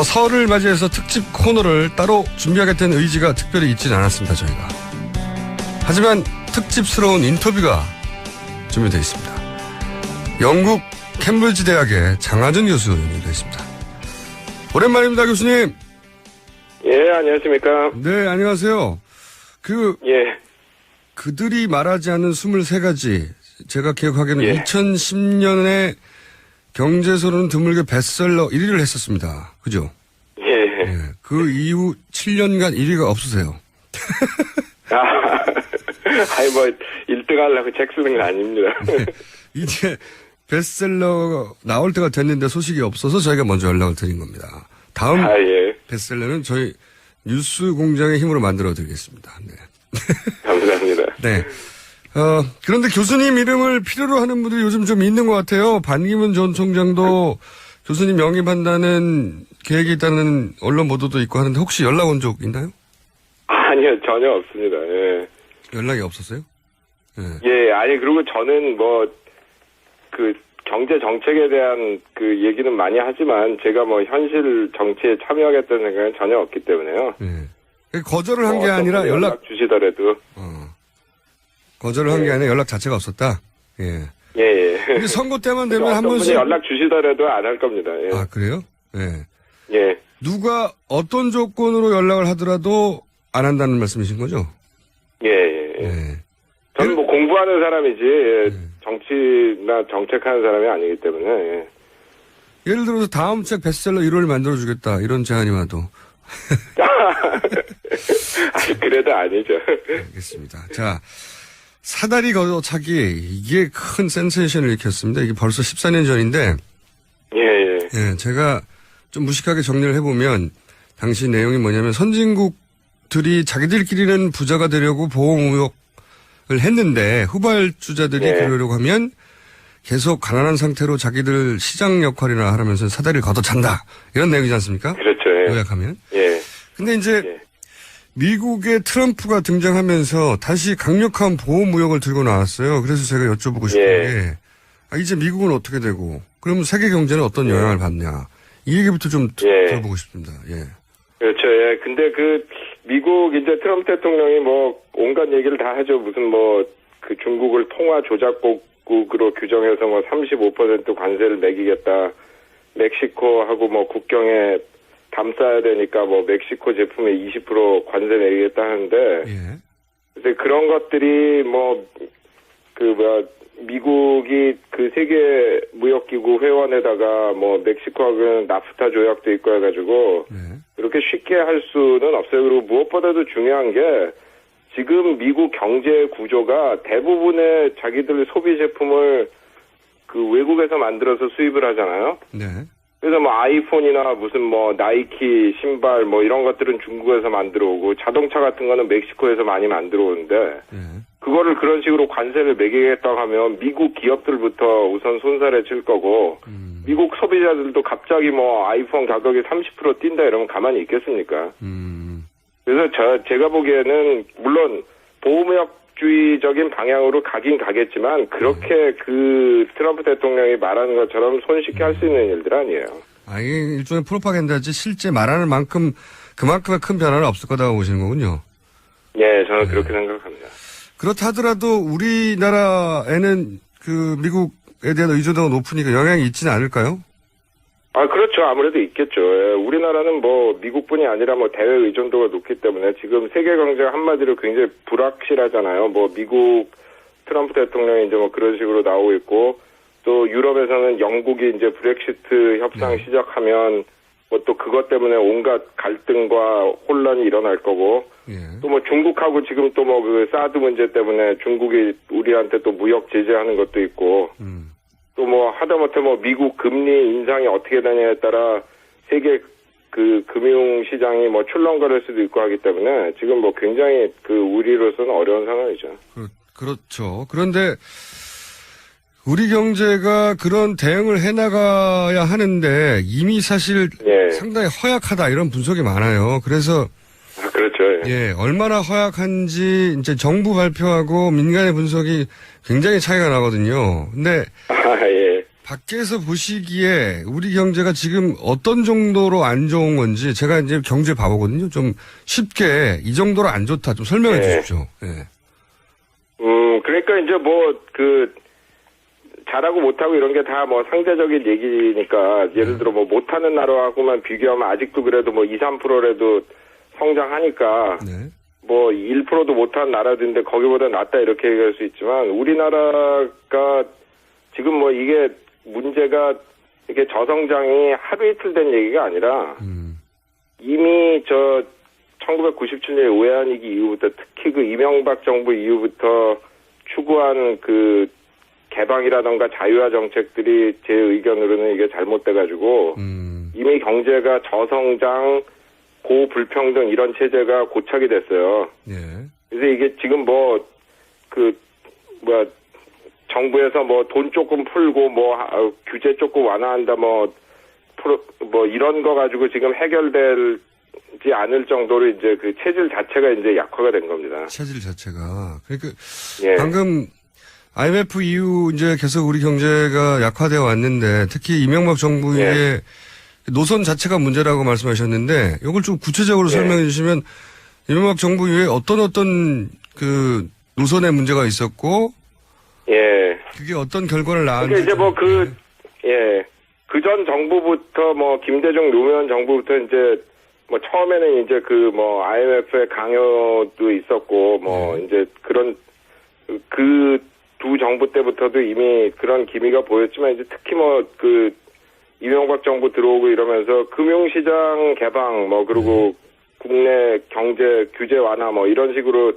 설을 맞이해서 특집 코너를 따로 준비하겠다는 의지가 특별히 있지는 않았습니다, 저희가. 하지만 특집스러운 인터뷰가 준비되어 있습니다. 영국 캠브리지 대학의 장하준 교수 연결되어 있습니다. 오랜만입니다, 교수님. 예, 안녕하십니까. 네, 안녕하세요. 예. 그들이 말하지 않는 23가지. 제가 기억하기에는 예. 2010년에 경제서는 드물게 베스트셀러 1위를 했었습니다. 그죠? 예. 예. 그 이후 7년간 1위가 없으세요. 아니, 1등 하려고 책 쓰는 건 아닙니다. 네. 이제 베스트셀러 나올 때가 됐는데 소식이 없어서 저희가 먼저 연락을 드린 겁니다. 다음 예. 베스트셀러는 저희 뉴스 공장의 힘으로 만들어 드리겠습니다. 네. 감사합니다. 네. 그런데 교수님 이름을 필요로 하는 분들이 요즘 좀 있는 것 같아요. 반기문 전 총장도 교수님 영입한다는 계획이 있다는 언론 보도도 있고 하는데 혹시 연락 온 적 있나요? 아니요, 전혀 없습니다. 예. 연락이 없었어요? 예, 아니, 그리고 저는 경제 정책에 대한 얘기는 많이 하지만 제가 현실 정치에 참여하겠다는 생각은 전혀 없기 때문에요. 네. 거절을 한 게 아니라 연락 주시더라도. 거절을 한 게 아니라 연락 자체가 없었다? 예. 예. 근데 선거 때만 되면 한 번씩. 연락 주시더라도 안 할 겁니다. 예. 아, 그래요? 예. 예. 누가 어떤 조건으로 연락을 하더라도 안 한다는 말씀이신 거죠? 예. 저는 공부하는 사람이지, 정치나 정책하는 사람이 아니기 때문에, 예. 예를 들어서 다음 책 베스트셀러 1호를 만들어주겠다, 이런 제안이 와도. 아니, 그래도 아니죠. 알겠습니다. 자, 사다리 걷어차기, 이게 큰 센세이션을 일으켰습니다. 이게 벌써 14년 전인데, 예, 제가 좀 무식하게 정리를 해보면, 당시 내용이 뭐냐면, 선진국들이 자기들끼리는 부자가 되려고 보호무역을 했는데, 후발주자들이 그러려고 하면, 계속 가난한 상태로 자기들 시장 역할이나 하면서 사다리를 걷어찬다. 이런 내용이지 않습니까? 그렇죠. 예. 요약하면. 예. 근데 이제, 미국의 트럼프가 등장하면서 다시 강력한 보호무역을 들고 나왔어요. 그래서 제가 여쭤보고 싶은 게, 이제 미국은 어떻게 되고, 그러면 세계 경제는 어떤 영향을 받냐. 이 얘기부터 좀 들어보고 싶습니다. 예. 그렇죠. 예. 근데 미국 이제 트럼프 대통령이 온갖 얘기를 다 하죠. 무슨 중국을 통화 조작국으로 규정해서 35% 관세를 매기겠다. 멕시코하고 국경에 담싸야 되니까 멕시코 제품에 20% 관세 내리겠다 하는데, 근데 그런 것들이 미국이 세계 무역기구 회원에다가 멕시코하고는 나프타 조약도 있고 해가지고, 그렇게 쉽게 할 수는 없어요. 그리고 무엇보다도 중요한 게, 지금 미국 경제 구조가 대부분의 자기들 소비 제품을 외국에서 만들어서 수입을 하잖아요. 네. 그래서 아이폰이나 무슨 나이키 신발 이런 것들은 중국에서 만들어 오고 자동차 같은 거는 멕시코에서 많이 만들어 오는데 그거를 그런 식으로 관세를 매기겠다고 하면 미국 기업들부터 우선 손살에 칠 거고 미국 소비자들도 갑자기 아이폰 가격이 30% 뛴다 이러면 가만히 있겠습니까? 그래서 제가 보기에는 물론 보호무역주의적인 방향으로 가긴 가겠지만 그렇게 트럼프 대통령이 말하는 것처럼 손쉽게 할 수 있는 일들 아니에요. 이게 일종의 프로파간다지 실제 말하는 그만큼의 큰 변화는 없을 거다고 보시는 거군요. 예, 저는 그렇게 생각합니다. 그렇다 하더라도 우리나라에는 미국에 대한 의존도가 높으니까 영향이 있지는 않을까요? 그렇죠. 아무래도 있겠죠. 예, 우리나라는 미국뿐이 아니라 대외 의존도가 높기 때문에 지금 세계 경제가 한마디로 굉장히 불확실하잖아요. 미국 트럼프 대통령이 이제 그런 식으로 나오고 있고 또 유럽에서는 영국이 이제 브렉시트 협상 시작하면 또 그것 때문에 온갖 갈등과 혼란이 일어날 거고 또 중국하고 지금 또 사드 문제 때문에 중국이 우리한테 또 무역 제재하는 것도 있고 또 하다못해 미국 금리 인상이 어떻게 되냐에 따라 세계 금융시장이 출렁거릴 수도 있고 하기 때문에 지금 굉장히 우리로서는 어려운 상황이죠. 그렇죠. 그런데 우리 경제가 그런 대응을 해나가야 하는데 이미 사실 상당히 허약하다 이런 분석이 많아요. 그래서 그렇죠. 예, 얼마나 허약한지 이제 정부 발표하고 민간의 분석이 굉장히 차이가 나거든요. 근데 밖에서 보시기에 우리 경제가 지금 어떤 정도로 안 좋은 건지 제가 이제 경제 바보거든요. 좀 쉽게 이 정도로 안 좋다 좀 설명해 주십시오. 네. 그러니까 이제 뭐 잘하고 못하고 이런 게 다 뭐 상대적인 얘기니까 예를 들어 뭐 못하는 나라하고만 비교하면 아직도 그래도 뭐 2, 3%라도 성장하니까 네. 뭐 1%도 못한 나라들인데 거기보다 낫다 이렇게 얘기할 수 있지만 우리나라가 지금 뭐 이게 문제가 이게 저성장이 하루 이틀 된 얘기가 아니라 이미 1997년 외환위기 이후부터 특히 그 이명박 정부 이후부터 추구한 그 개방이라던가 자유화 정책들이 제 의견으로는 이게 잘못돼가지고 이미 경제가 저성장, 고불평등 이런 체제가 고착이 됐어요. 예. 그래서 이게 지금 정부에서 뭐 돈 조금 풀고 규제 조금 완화한다 이런 거 가지고 지금 해결되지 않을 정도로 이제 그 체질 자체가 이제 약화가 된 겁니다. 체질 자체가. 그러니까 예. 방금 IMF 이후 이제 계속 우리 경제가 약화되어 왔는데 특히 이명박 정부의 예. 노선 자체가 문제라고 말씀하셨는데 이걸 좀 구체적으로 예. 설명해 주시면 이명박 정부 이후에 어떤 그 노선에 문제가 있었고 예. 그게 어떤 결과를 낳았는지. 그러니까 이제 그 전 정부부터 김대중 노무현 정부부터 이제 처음에는 이제 IMF의 강요도 있었고 이제 그런 그 두 정부 때부터도 이미 그런 기미가 보였지만 이제 특히 이명박 정부 들어오고 이러면서 금융시장 개방 그리고 국내 경제 규제 완화 이런 식으로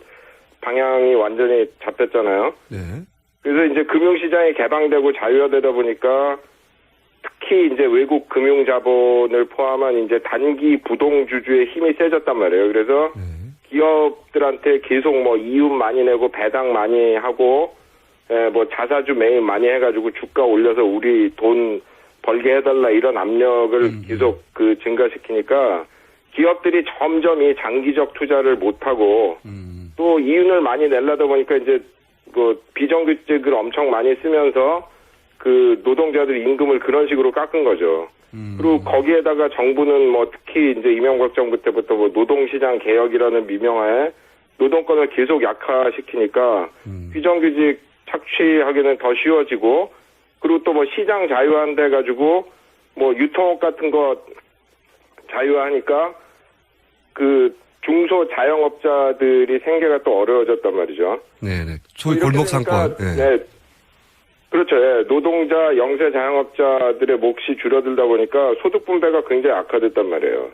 방향이 완전히 잡혔잖아요. 네. 그래서 이제 금융시장이 개방되고 자유화되다 보니까 특히 이제 외국 금융자본을 포함한 이제 단기 부동주주의 힘이 세졌단 말이에요. 그래서 기업들한테 계속 이윤 많이 내고 배당 많이 하고 자사주 매입 많이 해가지고 주가 올려서 우리 돈 벌게 해달라 이런 압력을 계속 증가시키니까 기업들이 점점 이 장기적 투자를 못하고 또 이윤을 많이 내려다 보니까 이제 비정규직을 엄청 많이 쓰면서 노동자들 임금을 그런 식으로 깎은 거죠. 그리고 거기에다가 정부는 특히 이제 이명박 정부 때부터 노동시장 개혁이라는 미명하에 노동권을 계속 약화시키니까 비정규직 착취하기는 더 쉬워지고 그리고 또 시장 자유화한다 해가지고 유통업 같은 거 자유화하니까 중소 자영업자들이 생계가 또 어려워졌단 말이죠. 네네. 소위 골목 상권. 네. 그렇죠. 예. 노동자, 영세 자영업자들의 몫이 줄어들다 보니까 소득 분배가 굉장히 악화됐단 말이에요.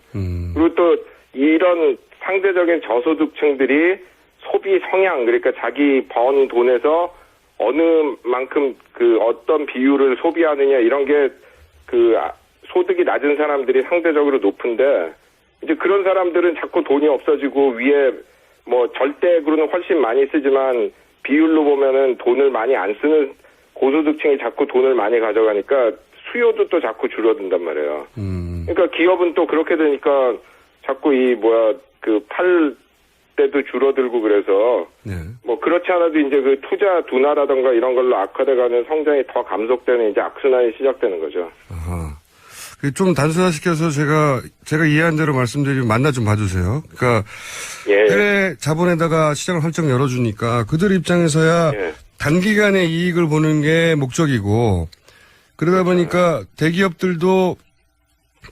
그리고 또 이런 상대적인 저소득층들이 소비 성향, 그러니까 자기 번 돈에서 어느 만큼 어떤 비율을 소비하느냐 이런 게 소득이 낮은 사람들이 상대적으로 높은데 이제 그런 사람들은 자꾸 돈이 없어지고 위에 절대액으로는 훨씬 많이 쓰지만 비율로 보면은 돈을 많이 안 쓰는 고소득층이 자꾸 돈을 많이 가져가니까 수요도 또 자꾸 줄어든단 말이에요. 그러니까 기업은 또 그렇게 되니까 자꾸 팔 때도 줄어들고 그래서 네. 그렇지 않아도 이제 투자 둔화라던가 이런 걸로 악화돼가는 성장이 더 감속되는 이제 악순환이 시작되는 거죠. 아하. 좀 단순화시켜서 제가 이해한 대로 말씀드리면 만나 좀 봐주세요. 그러니까 해외 자본에다가 시장을 활짝 열어주니까 그들 입장에서야 단기간의 이익을 보는 게 목적이고 그러다 보니까 대기업들도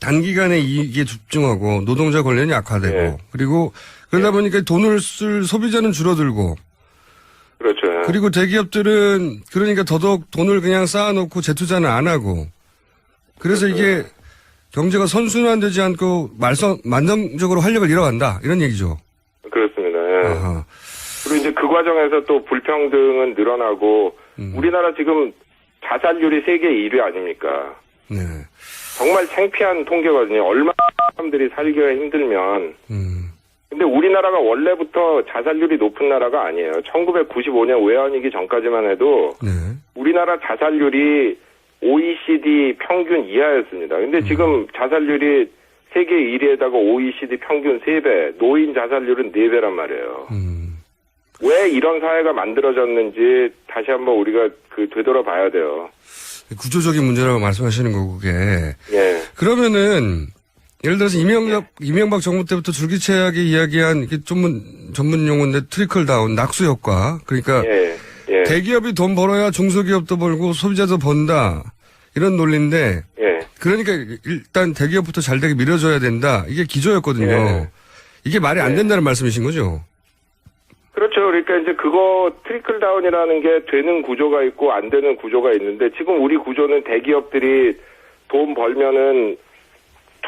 단기간의 이익에 집중하고 노동자 권리는 약화되고 그리고 그러다 보니까 돈을 쓸 소비자는 줄어들고 그렇죠. 그리고 대기업들은 그러니까 더더욱 돈을 그냥 쌓아놓고 재투자는 안 하고 그래서 이게 경제가 선순환되지 않고 만성적으로 활력을 잃어간다 이런 얘기죠. 그렇습니다. 예. 아하. 그리고 이제 그 과정에서 또 불평등은 늘어나고 우리나라 지금 자살률이 세계 1위 아닙니까? 네. 정말 창피한 통계거든요. 얼마나 사람들이 살기가 힘들면. 근데 우리나라가 원래부터 자살률이 높은 나라가 아니에요. 1995년 외환위기 전까지만 해도 우리나라 자살률이 OECD 평균 이하였습니다. 근데 지금 자살률이 세계 1위에다가 OECD 평균 3배, 노인 자살률은 4배란 말이에요. 왜 이런 사회가 만들어졌는지 다시 한번 우리가 되돌아봐야 돼요. 구조적인 문제라고 말씀하시는 거고, 그게. 예. 그러면은, 예를 들어서 이명박 정부 때부터 줄기차게 이야기한 이게 전문 용어인데 트리클 다운, 낙수 효과. 그러니까 예. 대기업이 돈 벌어야 중소기업도 벌고 소비자도 번다. 이런 논리인데. 예. 그러니까 일단 대기업부터 잘 되게 밀어줘야 된다. 이게 기조였거든요. 예. 이게 말이 안 된다는 말씀이신 거죠? 그렇죠. 그러니까 이제 그거 트리클 다운이라는 게 되는 구조가 있고 안 되는 구조가 있는데 지금 우리 구조는 대기업들이 돈 벌면은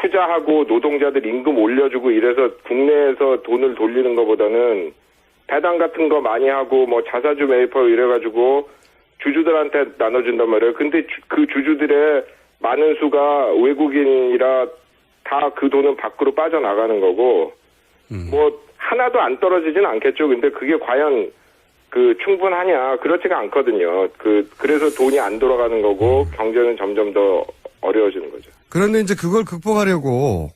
투자하고 노동자들 임금 올려주고 이래서 국내에서 돈을 돌리는 것보다는 배당 같은 거 많이 하고 뭐 자사주 매입하고 이래가지고 주주들한테 나눠준단 말이에요. 근데 그 주주들의 많은 수가 외국인이라 다 그 돈은 밖으로 빠져나가는 거고 뭐 하나도 안 떨어지진 않겠죠. 근데 그게 과연 충분하냐? 그렇지가 않거든요. 그래서 돈이 안 돌아가는 거고 경제는 점점 더 어려워지는 거죠. 그런데 이제 그걸 극복하려고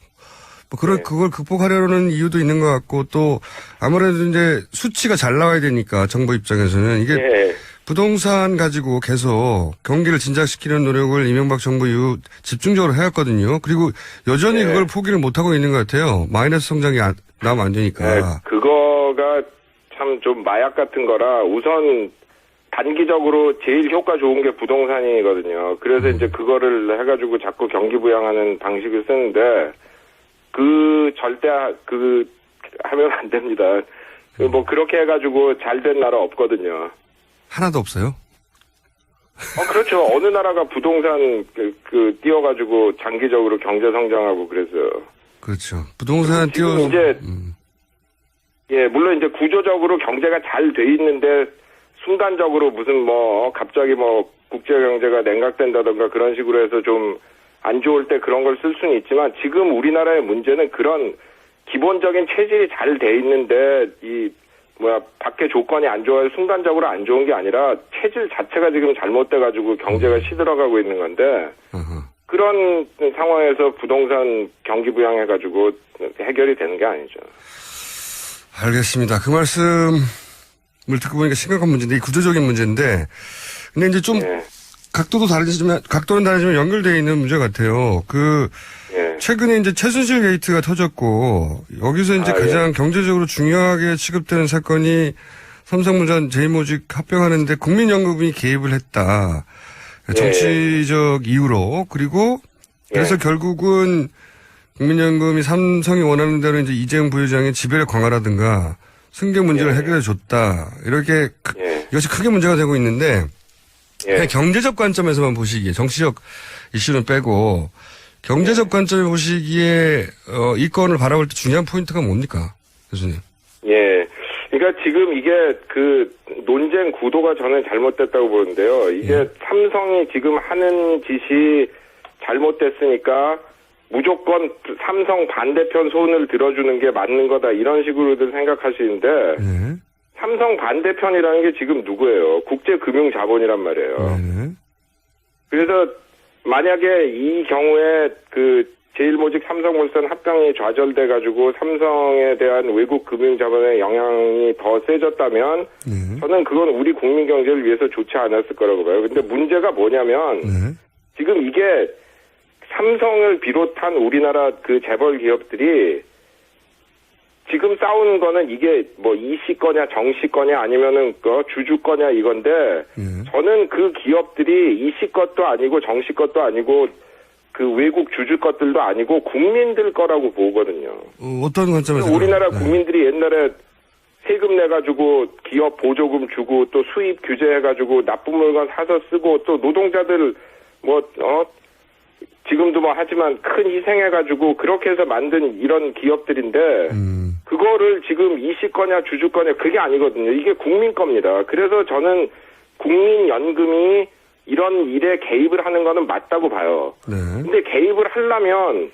그걸 극복하려는 이유도 있는 것 같고 또 아무래도 이제 수치가 잘 나와야 되니까 정부 입장에서는 이게 부동산 가지고 계속 경기를 진작시키는 노력을 이명박 정부 이후 집중적으로 해왔거든요. 그리고 여전히 그걸 포기를 못하고 있는 것 같아요. 마이너스 성장이 나오면 안 되니까. 그거가 참 좀 마약 같은 거라 우선 단기적으로 제일 효과 좋은 게 부동산이거든요. 그래서 이제 그거를 해가지고 자꾸 경기 부양하는 방식을 쓰는데 절대 하면 안 됩니다. 뭐 그렇게 해가지고 잘 된 나라 없거든요. 하나도 없어요? 그렇죠. 어느 나라가 부동산 띄워가지고 장기적으로 경제 성장하고 그래서요. 그렇죠. 부동산 띄워. 이제 물론 이제 구조적으로 경제가 잘 돼 있는데 순간적으로 무슨 갑자기 국제 경제가 냉각된다던가 그런 식으로 해서 좀 안 좋을 때 그런 걸 쓸 수는 있지만 지금 우리나라의 문제는 그런 기본적인 체질이 잘 돼 있는데 밖에 조건이 안 좋아요. 순간적으로 안 좋은 게 아니라 체질 자체가 지금 잘못돼가지고 경제가 시들어가고 있는 건데 그런 상황에서 부동산 경기 부양해가지고 해결이 되는 게 아니죠. 알겠습니다. 그 말씀을 듣고 보니까 심각한 문제인데, 이 구조적인 문제인데, 근데 이제 좀 각도는 다르지만 연결되어 있는 문제 같아요. 최근에 이제 최순실 게이트가 터졌고, 여기서 이제 가장 경제적으로 중요하게 취급되는 사건이 삼성물산 제2모직 합병하는데 국민연금이 개입을 했다. 정치적 이유로. 그리고 그래서 결국은 국민연금이 삼성이 원하는 대로 이제 이재용 부회장의 지배력 강화라든가 승계 문제를 해결해 줬다. 이렇게 이것이 크게 문제가 되고 있는데 그냥 경제적 관점에서만 보시기에 정치적 이슈는 빼고 경제적 관점에 보시기에 이 건을 바라볼 때 중요한 포인트가 뭡니까, 교수님? 그러니까 지금 이게 논쟁 구도가 저는 잘못됐다고 보는데요. 이게 삼성이 지금 하는 짓이 잘못됐으니까 무조건 삼성 반대편 손을 들어주는 게 맞는 거다 이런 식으로들 생각하시는데 삼성 반대편이라는 게 지금 누구예요? 국제금융자본이란 말이에요. 그래서 만약에 이 경우에 제1모직 삼성물산 합병이 좌절돼가지고 삼성에 대한 외국 금융자본의 영향이 더 세졌다면 저는 그건 우리 국민 경제를 위해서 좋지 않았을 거라고 봐요. 근데 문제가 뭐냐면 지금 이게 삼성을 비롯한 우리나라 재벌 기업들이 지금 싸우는 거는 이게 이씨 거냐 정씨 거냐 아니면은 주주 거냐 이건데 저는 그 기업들이 이씨 것도 아니고 정씨 것도 아니고 외국 주주 것들도 아니고 국민들 거라고 보거든요. 어떤 관점에서? 우리나라 국민들이 옛날에 세금 내가지고 기업 보조금 주고 또 수입 규제해가지고 나쁜 물건 사서 쓰고 또 노동자들 지금도 하지만 큰 희생해가지고 그렇게 해서 만든 이런 기업들인데 그거를 지금 이씨 거냐 주주 거냐 그게 아니거든요. 이게 국민 겁니다. 그래서 저는 국민연금이 이런 일에 개입을 하는 거는 맞다고 봐요. 근데 개입을 하려면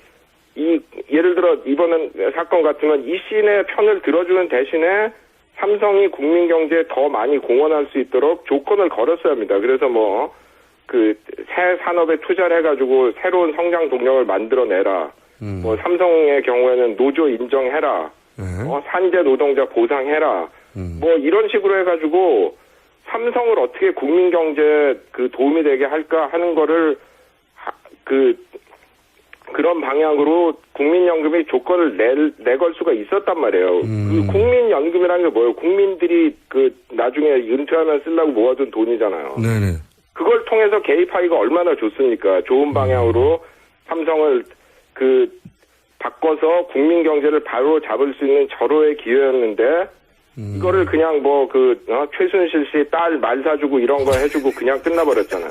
예를 들어 이번 사건 같으면 이 씨의 편을 들어주는 대신에 삼성이 국민 경제에 더 많이 공헌할 수 있도록 조건을 걸었어야 합니다. 그래서 새 산업에 투자를 해가지고 새로운 성장 동력을 만들어내라. 삼성의 경우에는 노조 인정해라. 산재 노동자 보상해라. 이런 식으로 해가지고 삼성을 어떻게 국민 경제에 그 도움이 되게 할까 하는 거를 그런 방향으로 국민연금이 조건을 내걸 수가 있었단 말이에요. 그 국민연금이라는 게 뭐예요? 국민들이 그 나중에 은퇴하면 쓰려고 모아둔 돈이잖아요. 네네. 그걸 통해서 개입하기가 얼마나 좋습니까? 좋은 방향으로 삼성을 바꿔서 국민 경제를 바로 잡을 수 있는 절호의 기회였는데 이거를 그냥 최순실 씨 딸 말 사주고 이런 거 해주고 그냥 끝나버렸잖아요.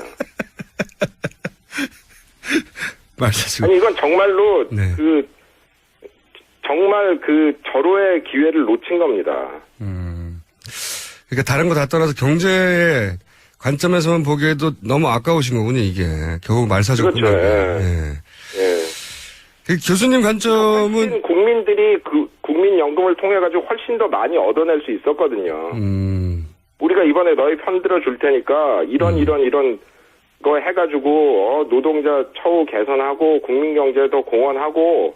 말 사주고. 아니 이건 정말로 네. 정말 절호의 기회를 놓친 겁니다. 그러니까 다른 거 다 떠나서 경제의 관점에서만 보기에도 너무 아까우신 거군요, 이게. 결국 말 사주고. 그렇죠. 예. 그 교수님 관점은 국민들이 국민연금을 통해 가지고 훨씬 더 많이 얻어낼 수 있었거든요. 우리가 이번에 너희 편 들어줄 테니까 이런 거 해가지고 노동자 처우 개선하고 국민경제 더 공헌하고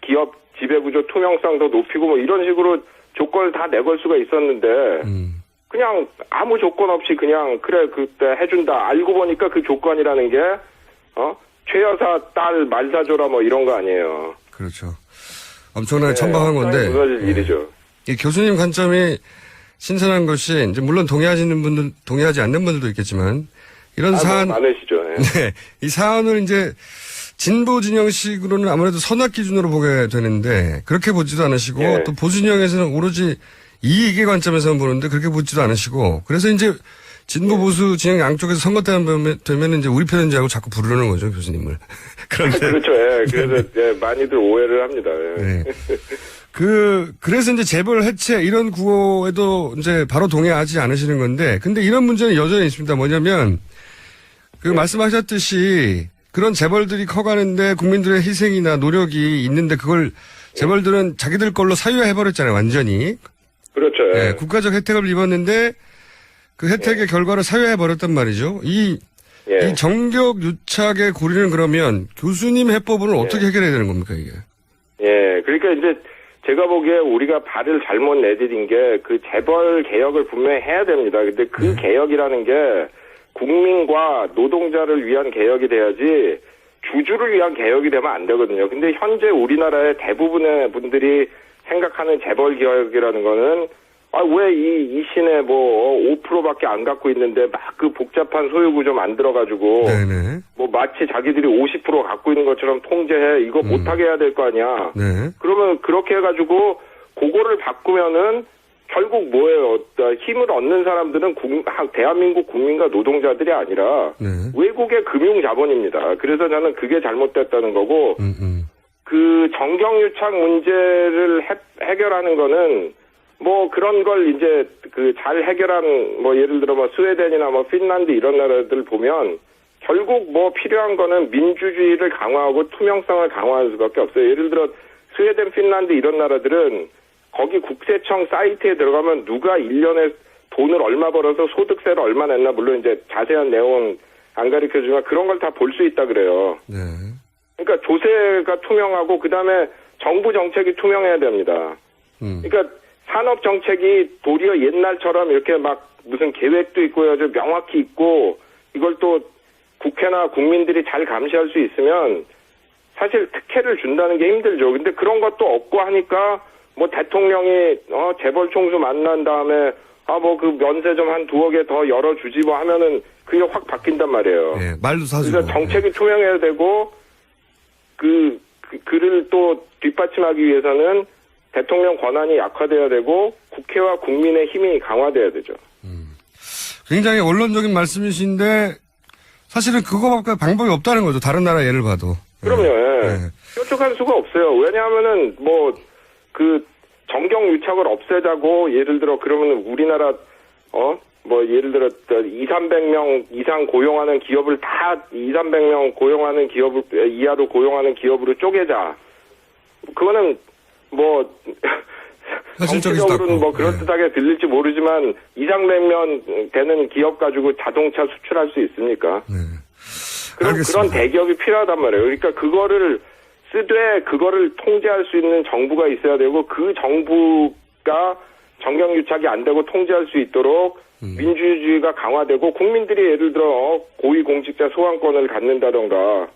기업 지배구조 투명성 더 높이고 뭐 이런 식으로 조건을 다 내걸 수가 있었는데 그냥 아무 조건 없이 그냥 그래 그때 해준다. 알고 보니까 그 조건이라는 게 최 여사 딸 말 사줘라 뭐 이런 거 아니에요. 그렇죠. 엄청나게 천박한 건데. 무너질 일이죠. 이 교수님 관점이 신선한 것이 이제 물론 동의하지 않는 분들도 있겠지만 이런 사안 많으시죠. 네. 네, 이 사안을 이제 진보 진영식으로는 아무래도 선악 기준으로 보게 되는데 그렇게 보지도 않으시고 네. 또 보수 진영에서는 오로지 이익의 관점에서만 보는데 그렇게 보지도 않으시고 그래서 이제 진보 보수 진영 양쪽에서 선거 때 되면 이제 우리 편인지하고 자꾸 부르는 거죠 교수님을. 그런데 그렇죠. 예. 그래서 많이들 오해를 합니다. 예. 네. 그래서 이제 재벌 해체 이런 구호에도 이제 바로 동의하지 않으시는 건데, 근데 이런 문제는 여전히 있습니다. 뭐냐면, 말씀하셨듯이 그런 재벌들이 커가는데 국민들의 희생이나 노력이 있는데 그걸 재벌들은 자기들 걸로 사유화해버렸잖아요, 완전히. 그렇죠. 예. 네, 국가적 혜택을 입었는데 그 혜택의 결과를 사유화해버렸단 말이죠. 이 정격 유착의 고리는 그러면 교수님 해법으로는 어떻게 해결해야 되는 겁니까, 이게? 예, 그러니까 이제 제가 보기에 우리가 발을 잘못 내디딘 게 재벌 개혁을 분명히 해야 됩니다. 근데 그 개혁이라는 게 국민과 노동자를 위한 개혁이 돼야지 주주를 위한 개혁이 되면 안 되거든요. 근데 현재 우리나라의 대부분의 분들이 생각하는 재벌 개혁이라는 거는 왜 이 시내 5%밖에 안 갖고 있는데 막 복잡한 소유구조 만들어가지고 네네. 마치 자기들이 50% 갖고 있는 것처럼 통제해 이거 못하게 해야 될 거 아니야. 네. 그러면 그렇게 해가지고 그거를 바꾸면은 결국 뭐예요? 힘을 얻는 사람들은 대한민국 국민과 노동자들이 아니라 외국의 금융 자본입니다. 그래서 저는 그게 잘못됐다는 거고 그 정경유착 문제를 해결하는 거는 그런 걸 이제 잘 해결한 예를 들어 스웨덴이나 핀란드 이런 나라들 보면 결국 필요한 거는 민주주의를 강화하고 투명성을 강화하는 수밖에 없어요. 예를 들어 스웨덴, 핀란드 이런 나라들은 거기 국세청 사이트에 들어가면 누가 1년에 돈을 얼마 벌어서 소득세를 얼마 냈나 물론 이제 자세한 내용은 안 가르쳐주지만 그런 걸 다 볼 수 있다 그래요. 네. 그러니까 조세가 투명하고 그다음에 정부 정책이 투명해야 됩니다. 그러니까 산업 정책이 도리어 옛날처럼 이렇게 무슨 계획도 있고 아주 명확히 있고 이걸 또 국회나 국민들이 잘 감시할 수 있으면 사실 특혜를 준다는 게 힘들죠. 근데 그런 것도 없고 하니까 대통령이 재벌 총수 만난 다음에 그 면세 좀 한 2억 개 더 열어주지 하면은 그게 확 바뀐단 말이에요. 네, 말도 사주고. 그러니까 정책이 투명해야 되고 그를 또 뒷받침하기 위해서는 대통령 권한이 약화돼야 되고 국회와 국민의 힘이 강화돼야 되죠. 굉장히 원론적인 말씀이신데 사실은 그거밖에 방법이 없다는 거죠. 다른 나라 예를 봐도. 그럼요. 뾰족할 수가 없어요. 왜냐하면은 정경 유착을 없애자고 예를 들어 그러면 우리나라 예를 들어 200~300명 이상 고용하는 기업을 다 200~300명 고용하는 기업을 이하로 고용하는 기업으로 쪼개자. 그거는 정치적으로는 그럴듯하게 들릴지 모르지만 200~300명 되는 기업 가지고 자동차 수출할 수 있습니까? 그런 대기업이 필요하단 말이에요. 그러니까 그거를 쓰되 그거를 통제할 수 있는 정부가 있어야 되고 그 정부가 정경유착이 안 되고 통제할 수 있도록 민주주의가 강화되고 국민들이 예를 들어 고위공직자 소환권을 갖는다던가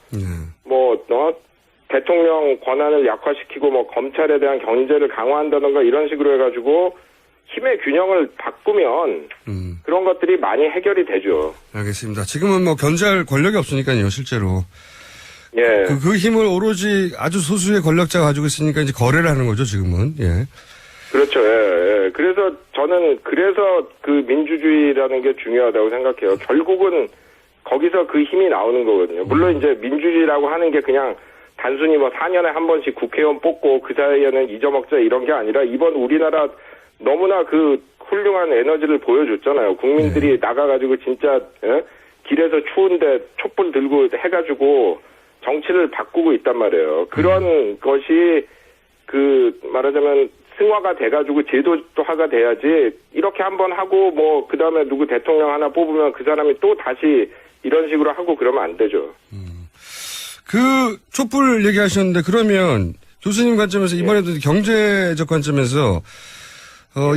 대통령 권한을 약화시키고 뭐 검찰에 대한 견제를 강화한다던가 이런 식으로 해가지고 힘의 균형을 바꾸면 그런 것들이 많이 해결이 되죠. 알겠습니다. 지금은 뭐 견제할 권력이 없으니까요, 실제로. 예. 그 힘을 오로지 아주 소수의 권력자가 가지고 있으니까 이제 거래를 하는 거죠, 지금은. 예. 그렇죠. 예. 그래서 저는 그 민주주의라는 게 중요하다고 생각해요. 결국은 거기서 그 힘이 나오는 거거든요. 물론 이제 민주주의라고 하는 게 그냥 단순히 뭐 4년에 한 번씩 국회의원 뽑고 그 사이에는 잊어먹자 이런 게 아니라 이번 우리나라 너무나 그 훌륭한 에너지를 보여줬잖아요. 국민들이 나가가지고 진짜 길에서 추운데 촛불 들고 해가지고 정치를 바꾸고 있단 말이에요. 그런 것이 말하자면 승화가 돼가지고 제도화가 돼야지 이렇게 한번 하고 뭐 그다음에 누구 대통령 하나 뽑으면 그 사람이 또 다시 이런 식으로 하고 그러면 안 되죠. 그 촛불 얘기하셨는데 그러면 교수님 관점에서 이번에도 경제적 관점에서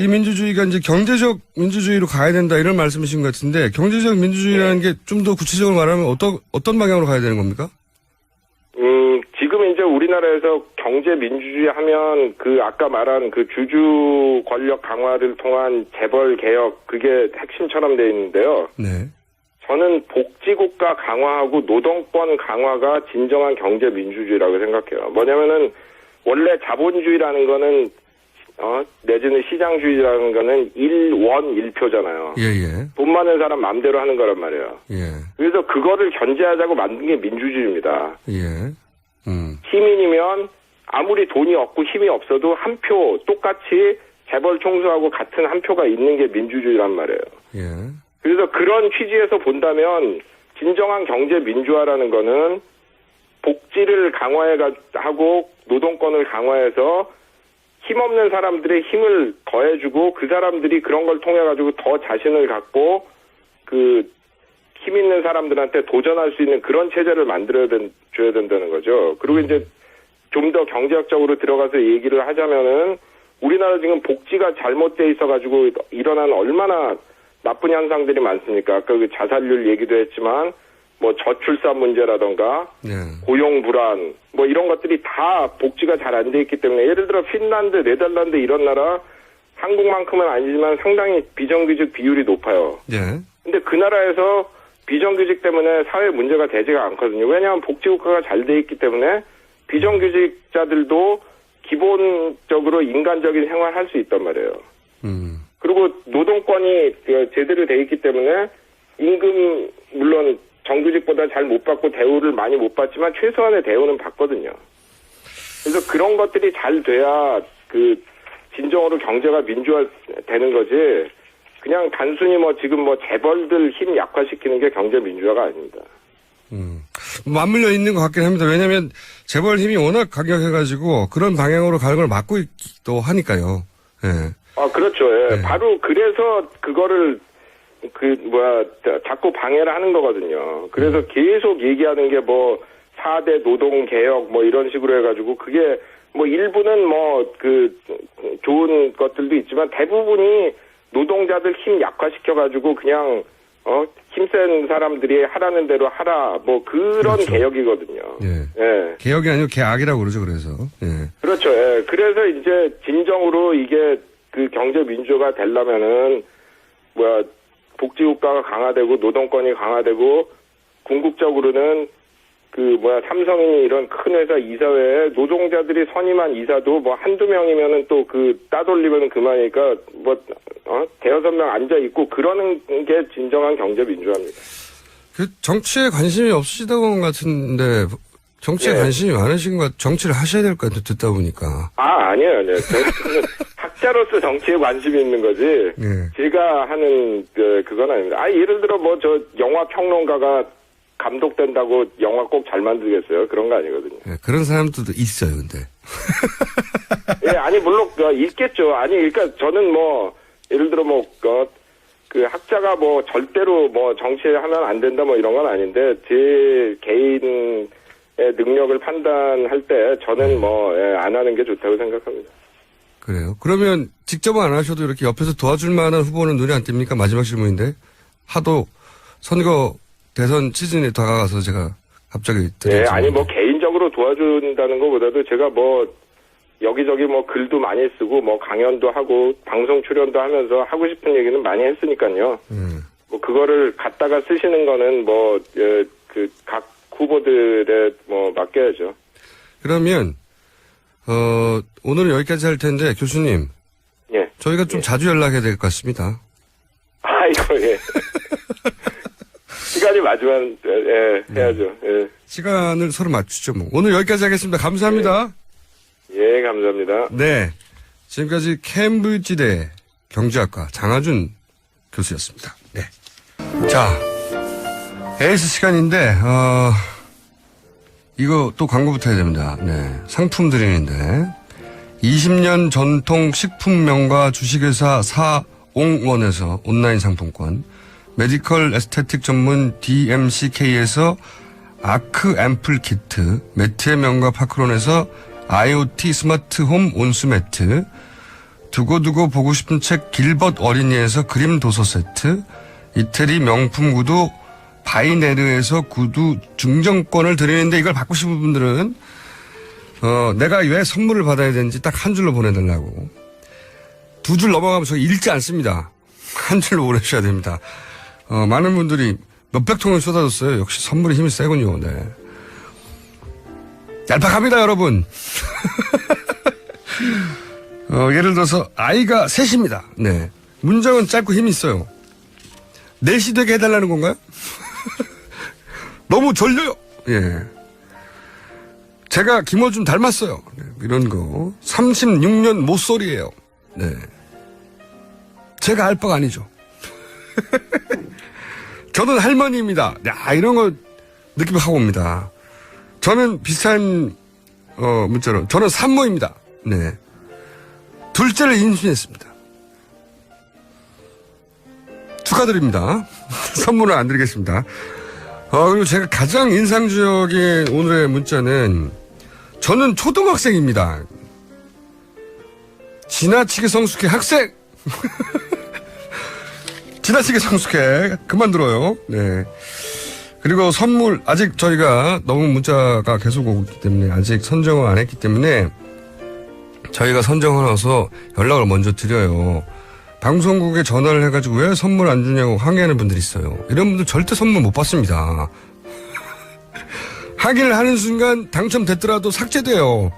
이 민주주의가 이제 경제적 민주주의로 가야 된다 이런 말씀이신 것 같은데 경제적 민주주의라는 게 좀 더 구체적으로 말하면 어떤 방향으로 가야 되는 겁니까? 지금 이제 우리나라에서 경제 민주주의 하면 아까 말한 주주 권력 강화를 통한 재벌 개혁 그게 핵심처럼 돼 있는데요. 네. 저는 복지국가 강화하고 노동권 강화가 진정한 경제 민주주의라고 생각해요. 뭐냐면은 원래 자본주의라는 거는 내지는 시장주의라는 거는 1원 1표잖아요. 예. 돈 많은 사람 마음대로 하는 거란 말이에요. 예. 그래서 그거를 견제하자고 만든 게 민주주의입니다. 예. 시민이면 아무리 돈이 없고 힘이 없어도 한 표 똑같이 재벌 총수하고 같은 한 표가 있는 게 민주주의란 말이에요. 예. 그래서 그런 취지에서 본다면 진정한 경제 민주화라는 거는 복지를 강화하고 노동권을 강화해서 힘없는 사람들의 힘을 더해주고 그 사람들이 그런 걸 통해 가지고 더 자신을 갖고 힘 있는 사람들한테 도전할 수 있는 그런 체제를 줘야 된다는 거죠. 그리고 이제 좀 더 경제학적으로 들어가서 얘기를 하자면은 우리나라 지금 복지가 잘못돼 있어가지고 일어난 얼마나 나쁜 현상들이 많습니까? 아까 자살률 얘기도 했지만 뭐 저출산 문제라던가 고용 불안 뭐 이런 것들이 다 복지가 잘 안 돼 있기 때문에 예를 들어 핀란드, 네덜란드 이런 나라 한국만큼은 아니지만 상당히 비정규직 비율이 높아요. 근데 그 나라에서 비정규직 때문에 사회 문제가 되지가 않거든요. 왜냐하면 복지국가가 잘 돼 있기 때문에 비정규직자들도 기본적으로 인간적인 생활을 할 수 있단 말이에요. 그리고 노동권이 제대로 돼 있기 때문에 임금 물론 정규직보다 잘 못 받고 대우를 많이 못 받지만 최소한의 대우는 받거든요. 그래서 그런 것들이 잘 돼야 진정으로 경제가 민주화되는 거지. 그냥 단순히 지금 재벌들 힘 약화시키는 게 경제 민주화가 아닙니다. 맞물려 있는 것 같긴 합니다. 왜냐하면 재벌 힘이 워낙 강력해가지고 그런 방향으로 가는 걸 막고 있기도 하니까요. 예. 그렇죠. 예. 바로 그래서 그거를 자꾸 방해를 하는 거거든요. 그래서 계속 얘기하는 게 4대 노동 개혁 이런 식으로 해가지고 그게 일부는 좋은 것들도 있지만 대부분이 노동자들 힘 약화시켜가지고 그냥 힘센 사람들이 하라는 대로 하라 그런 그렇죠. 개혁이거든요. 예. 개혁이 아니고 개악이라고 그러죠. 그래서 그렇죠. 예. 그래서 이제 진정으로 이게 경제 민주화가 되려면은 복지국가가 강화되고 노동권이 강화되고 궁극적으로는 삼성이 이런 큰 회사 이사회에 노동자들이 선임한 이사도 한두 명이면은 또 따돌리면 그만이니까 대여섯 명 앉아 있고 그러는 게 진정한 경제 민주화입니다. 정치에 관심이 없으시다고 한 것 같은데 정치에 관심이 많으신 것 정치를 하셔야 될 것 같아요. 듣다 보니까. 아니에요. 학자로서 정치에 관심이 있는 거지. 제가 하는 그건 아닙니다. 예를 들어 영화 평론가가 감독된다고 영화 꼭 잘 만들겠어요? 그런 거 아니거든요. 그런 사람들도 있어요, 근데. 물론 있겠죠. 그러니까 저는 예를 들어 학자가 절대로 정치에 하면 안 된다 이런 건 아닌데 제 개인의 능력을 판단할 때 저는 안 하는 게 좋다고 생각합니다. 그래요. 그러면 직접은 안 하셔도 이렇게 옆에서 도와줄 만한 후보는 눈에 안 띕니까? 마지막 질문인데. 하도 선거 대선 시즌에 다가가서 제가 갑자기 네, 아니 뭐 개인적으로 도와준다는 것보다도 제가 뭐 여기저기 뭐 글도 많이 쓰고 뭐 강연도 하고 방송 출연도 하면서 하고 싶은 얘기는 많이 했으니까요. 뭐 그거를 갖다가 쓰시는 거는 뭐 그 각 후보들의 뭐 맡겨야죠. 그러면 오늘은 여기까지 할 텐데 교수님. 예. 저희가 좀 자주 연락해야 될 것 같습니다. 아이고 예. 시간이 맞으면 해야죠. 예. 시간을 서로 맞추죠. 뭐. 오늘 여기까지 하겠습니다. 감사합니다. 예, 감사합니다. 네, 지금까지 캠브리지대 경제학과 장하준 교수였습니다. 네. 자, 에이스 시간인데 이거 또 광고부터 해야 됩니다. 네, 상품 드리는데 20년 전통 식품명가 주식회사 사옹원에서 온라인 상품권, 메디컬 에스테틱 전문 DMCK에서 아크 앰플 키트, 매트의 명가 파크론에서 IoT 스마트홈 온수매트, 두고두고 보고 싶은 책 길벗 어린이에서 그림 도서 세트, 이태리 명품 구두 바이네르에서 구두 증정권을 드리는데 이걸 받고 싶은 분들은 내가 왜 선물을 받아야 되는지 딱 한 줄로 보내달라고. 두 줄 넘어가면 저 읽지 않습니다. 한 줄로 보내셔야 됩니다. 많은 분들이 몇백 통을 쏟아졌어요. 역시 선물이 힘이 세군요. 네. 얄팍합니다, 여러분. 예를 들어서 아이가 셋입니다. 네. 문장은 짧고 힘이 있어요. 넷이 되게 해달라는 건가요? 너무 졸려요. 예. 제가 김어준 닮았어요. 네, 이런 거. 36년 모쏠이에요. 네. 제가 알 바가 아니죠. 저는 할머니입니다. 야, 이런 거 느낌 하고 옵니다. 저는 비슷한 문자로 저는 산모입니다. 네. 둘째를 임신했습니다. 축하드립니다. 선물은 안 드리겠습니다. 그리고 제가 가장 인상적인 오늘의 문자는 저는 초등학생입니다. 지나치게 성숙해 학생. 지나치게 성숙해. 그만 들어요. 네. 그리고 선물 아직 저희가 너무 문자가 계속 오기 때문에 아직 선정을 안 했기 때문에 저희가 선정을 해서 연락을 먼저 드려요. 방송국에 전화를 해가지고 왜 선물 안 주냐고 항의하는 분들이 있어요. 이런 분들 절대 선물 못 받습니다. 항의를 하는 순간 당첨됐더라도 삭제돼요.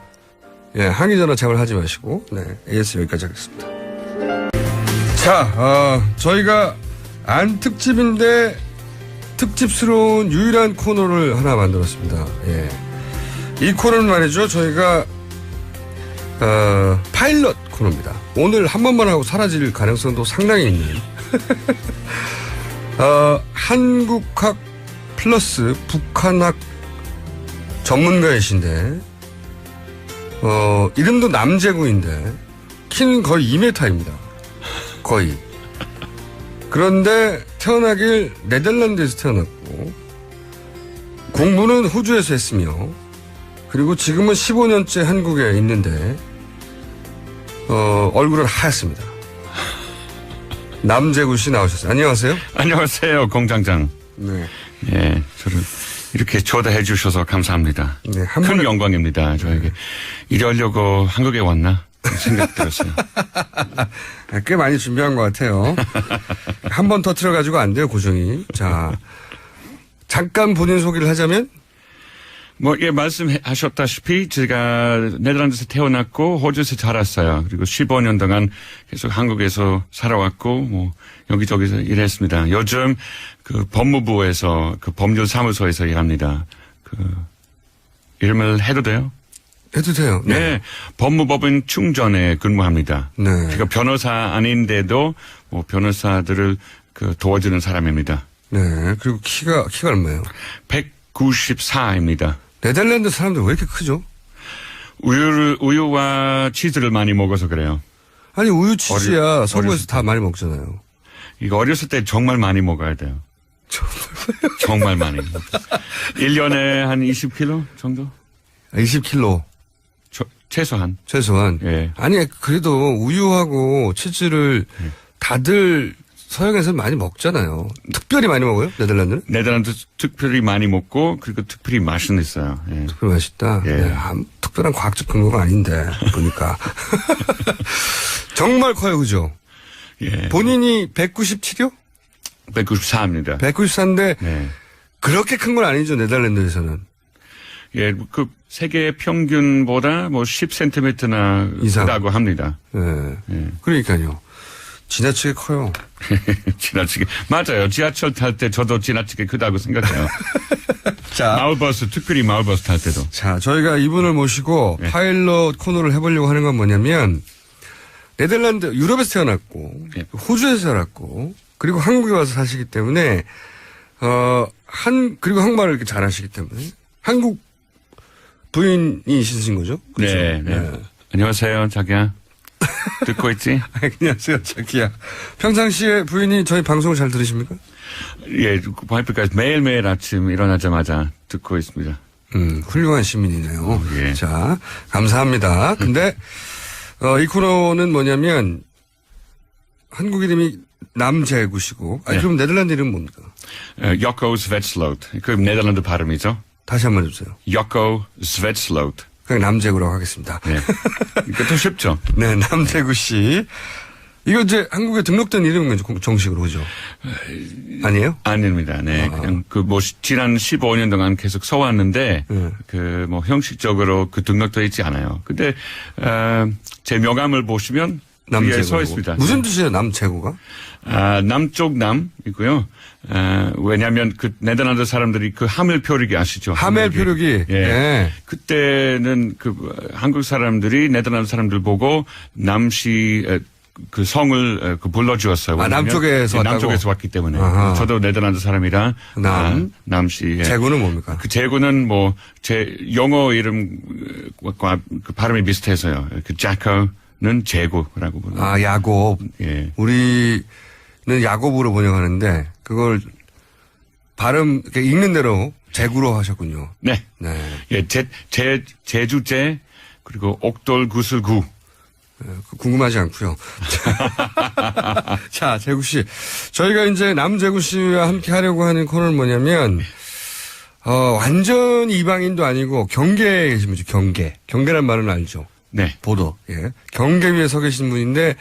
예, 항의 전화 제발 하지 마시고. 네, AS 여기까지 하겠습니다. 자, 저희가 안 특집인데 특집스러운 유일한 코너를 하나 만들었습니다. 예. 이 코너는 말이죠. 저희가 파일럿 코너입니다. 오늘 한 번만 하고 사라질 가능성도 상당히 있는 한국학 플러스 북한학 전문가이신데 이름도 남재구인데 키는 거의 2m입니다. 거의. 그런데 태어나길 네덜란드에서 태어났고 공부는 호주에서 했으며 그리고 지금은 15년째 한국에 있는데 얼굴은 하얗습니다. 남재구 씨 나오셨어요. 안녕하세요. 안녕하세요, 공장장. 네. 예, 저를 이렇게 초대해 주셔서 감사합니다. 네, 큰 영광입니다. 저에게 이러려고 한국에 왔나 생각 들었어요. 꽤 많이 준비한 것 같아요. 한 번 터뜨려가지고 안 돼요, 고정이. 자, 잠깐 본인 소개를 하자면? 뭐, 예, 말씀하셨다시피 제가 네덜란드에서 태어났고 호주에서 자랐어요. 그리고 15년 동안 계속 한국에서 살아왔고 뭐 여기저기서 일했습니다. 요즘 그 법무부에서 그 법률사무소에서 일합니다. 그 이름을 해도 돼요? 해도 돼요. 네. 네. 법무법인 충전에 근무합니다. 네. 제가 변호사 아닌데도 뭐 변호사들을 그 도와주는 사람입니다. 네. 그리고 키가 얼마예요? 194입니다. 네덜란드 사람들 왜 이렇게 크죠? 우유와 치즈를 많이 먹어서 그래요. 아니, 우유 치즈야 서구에서 다 많이 먹잖아요. 이거 어렸을 때 정말 많이 먹어야 돼요. 정말 많이. 1년에 한 20kg 정도? 20kg. 최소한. 예. 아니, 그래도 우유하고 치즈를 다들 서양에서는 많이 먹잖아요. 특별히 많이 먹어요? 네덜란드는? 네덜란드 특별히 많이 먹고 그리고 특별히 맛은 있어요. 예. 특별히 맛있다? 예. 네, 특별한 과학적 근거가 아닌데 보니까. 정말 커요. 그죠? 예. 본인이 197요? 194입니다. 194인데 네. 그렇게 큰 건 아니죠. 네덜란드에서는. 예, 그 세계 평균보다 뭐 10cm나 이상. 크다고 합니다. 예. 예. 그러니까요. 지나치게 커요. 지나치게. 맞아요. 지하철 탈 때 저도 지나치게 크다고 생각해요. 자. 마을버스, 특별히 마을버스 탈 때도. 자, 저희가 이분을 모시고 네. 파일럿 코너를 해보려고 하는 건 뭐냐면 네덜란드, 유럽에서 태어났고 네. 호주에서 살았고 그리고 한국에 와서 사시기 때문에 그리고 한국말을 이렇게 잘하시기 때문에 한국 부인이 있으신 거죠? 그렇죠? 네, 네. 안녕하세요, 자기야. 듣고 있지? 안녕하세요, 자기야. 평상시에 부인이 저희 방송을 잘 들으십니까? 예, 와이프가 매일매일 아침 일어나자마자 듣고 있습니다. 훌륭한 시민이네요. 예. 자, 감사합니다. 근데, 이 코너는 뭐냐면, 한국 이름이 남재구시고, 네. 그럼 네덜란드 이름은 뭡니까? 요코 스베츠로트. 그 네덜란드 발음이죠. 다시 한번 해주세요. 요코 스베츠로트. 그냥 남재구라고 하겠습니다. 네. 이게 더 쉽죠. 네, 남재구 씨. 이거 이제 한국에 등록된 이름인 거죠, 정식으로, 그죠? 아니에요? 아닙니다. 네. 그냥 지난 15년 동안 계속 써왔는데, 형식적으로 등록되어 있지 않아요. 근데, 제 명함을 보시면, 위에 써 있습니다. 무슨 뜻이에요, 남재구가? 남쪽 남이고요. 왜냐하면 네덜란드 사람들이 하멜 표류기 아시죠? 하멜 표류기. 예. 네. 그때는 한국 사람들이 네덜란드 사람들 보고 남시 성을 불러주었어요. 남쪽에서 왔다고? 남쪽에서 왔기 때문에. 아하. 저도 네덜란드 사람이라 남시. 예. 재구는 뭡니까? 재구는 제 영어 이름과 발음이 비슷해서요. 자커는 재구라고 부릅니다. 야곱. 예. 우리는 야곱으로 번역하는데 그걸 발음 이렇게 읽는 대로 재구로 하셨군요. 네. 네. 예, 제주제 그리고 옥돌 구슬구. 궁금하지 않고요. 자, 재구 씨. 저희가 이제 남재구 씨와 함께 하려고 하는 코너는 뭐냐면 완전 이방인도 아니고 경계에 계신 분이죠. 경계란 말은 알죠. 네. 보도. 예. 경계 위에 서 계신 분인데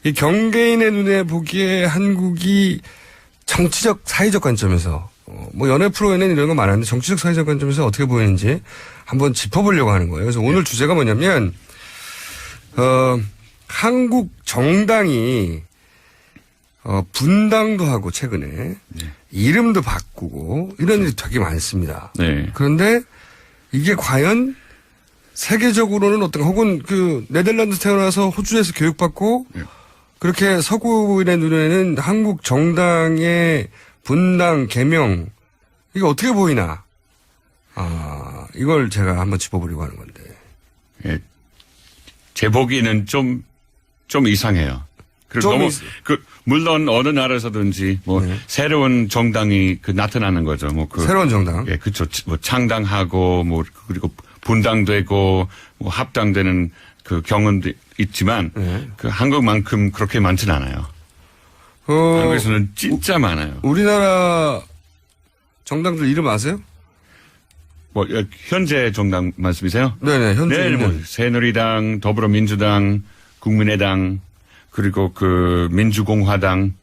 이 경계인의 눈에 보기에 한국이 정치적, 사회적 관점에서 연애 프로에는 이런 거 많았는데 정치적, 사회적 관점에서 어떻게 보이는지 한번 짚어보려고 하는 거예요. 그래서 오늘 주제가 뭐냐면 한국 정당이 분당도 하고 최근에 이름도 바꾸고 이런 일이 되게 많습니다. 네. 그런데 이게 과연 세계적으로는 어떤가 혹은 네덜란드 태어나서 호주에서 교육받고 그렇게 서구인의 눈에는 한국 정당의 분당, 개명 이게 어떻게 보이나 이걸 제가 한번 짚어보려고 하는 건데. 예. 제 보기에는 좀 이상해요. 그리고 물론 어느 나라에서든지 새로운 정당이 나타나는 거죠. 새로운 정당. 예, 그렇죠. 창당하고 그리고 분당되고 합당되는 경험도 있지만 한국만큼 그렇게 많진 않아요. 한국에서는 진짜 많아요. 우리나라 정당들 이름 아세요? 현재 정당 말씀이세요? 네네, 현재. 네, 새누리당, 더불어민주당, 국민의당, 그리고 민주공화당,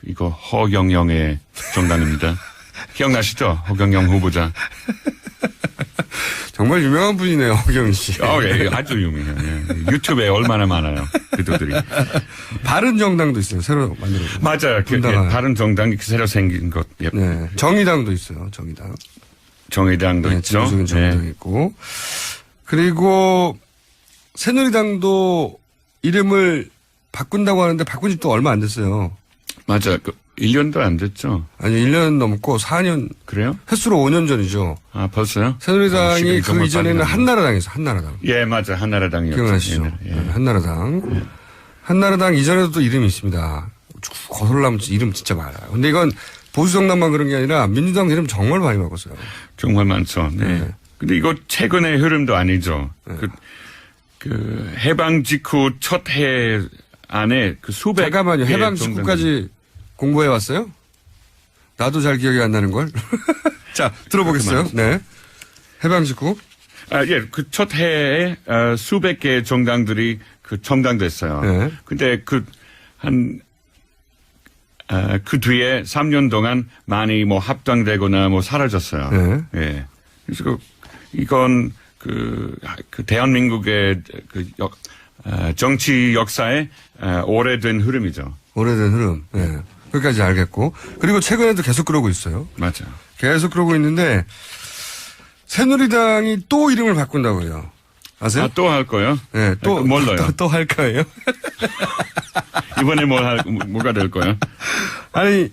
이거 허경영의 정당입니다. 기억나시죠? 허경영 후보자. 정말 유명한 분이네요, 허경영 씨. 예, 아주 유명해요. 예. 유튜브에 얼마나 많아요, 그들이. 바른 정당도 있어요, 새로 만들어진. 맞아요. 바른 정당이 새로 생긴 것. 예. 네, 정의당도 있어요, 정의당도 있죠. 지도적인 정의당이 있고. 그리고 새누리당도 이름을 바꾼다고 하는데 바꾼 지 또 얼마 안 됐어요. 맞아요. 1년도 안 됐죠. 아니, 1년 넘고 4년. 그래요? 횟수로 5년 전이죠. 벌써요? 새누리당이 그 이전에는 한나라당이었어요, 한나라당. 예, 맞아요. 한나라당이었죠. 기억나시죠? 예. 한나라당. 한나라당 이전에도 또 이름이 있습니다. 거슬러면 이름 진짜 많아요. 근데 이건 보수 정당만 그런 게 아니라 민주당 이름 정말 많이 바꿨어요. 정말 많죠. 네. 근데 이거 최근의 흐름도 아니죠. 그 해방 직후 첫 해 안에 그 수백. 잠깐만요. 개 해방 정당들이. 직후까지 공부해 왔어요? 나도 잘 기억이 안 나는 걸. 자, 들어보겠어요. 네. 해방 직후. 예, 그 첫 해에 수백 개의 정당들이 그 정당됐어요. 네. 근데 그 뒤에 3년 동안 많이 뭐 합당되거나 뭐 사라졌어요. 네. 예. 그래서 이건 그 대한민국의 정치 역사에 오래된 흐름이죠. 오래된 흐름. 네. 끝까지 알겠고. 그리고 최근에도 계속 그러고 있어요. 맞죠. 계속 그러고 있는데 새누리당이 또 이름을 바꾼다고 해요. 아세요? 또 할 거요? 네, 또 뭘로요? 또 할 거예요. 이번에 뭐가 될 거요? 아니,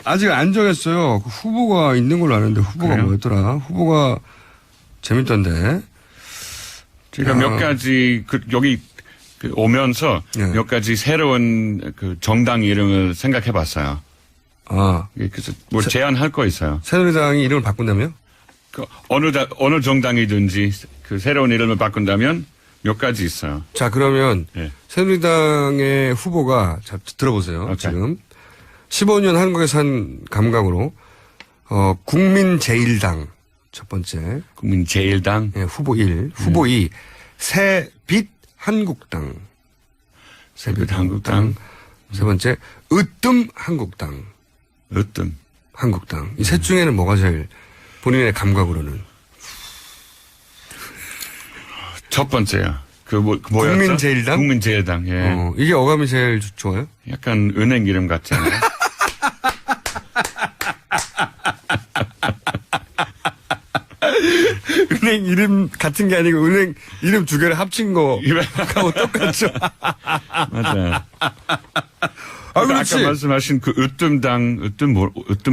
아직 안 정했어요. 그 후보가 있는 걸로 아는데 후보가 그래요? 뭐였더라? 후보가 재밌던데. 제가 몇 가지 여기 오면서 네. 몇 가지 새로운 그 정당 이름을 생각해 봤어요. 아, 그래서 뭐 제안할 거 있어요. 새누리당이 이름을 바꾼다며? 그 어느 정당이든지 그 새로운 이름을 바꾼다면 몇 가지 있어요. 자, 그러면 네. 새누리당의 후보가 자, 들어보세요. 오케이. 지금 15년 한국에서 한 감각으로 국민제일당 첫 번째 국민제일당, 예, 후보 1, 후보 2 새빛 한국당 새빛 한국당, 세 번째 으뜸 한국당 으뜸. 이 셋 중에는 뭐가 제일 본인의 감각으로는 첫 번째요. 뭐였죠? 국민제일당? 국민제일당. 예. 이게 어감이 제일 좋아요? 약간 은행 이름 같지 않아요? 은행 이름 같은 게 아니고 은행 이름 두 개를 합친 거하고 똑같죠. 맞아요. 그렇지. 아까 말씀하신 그 으뜸당, 으뜸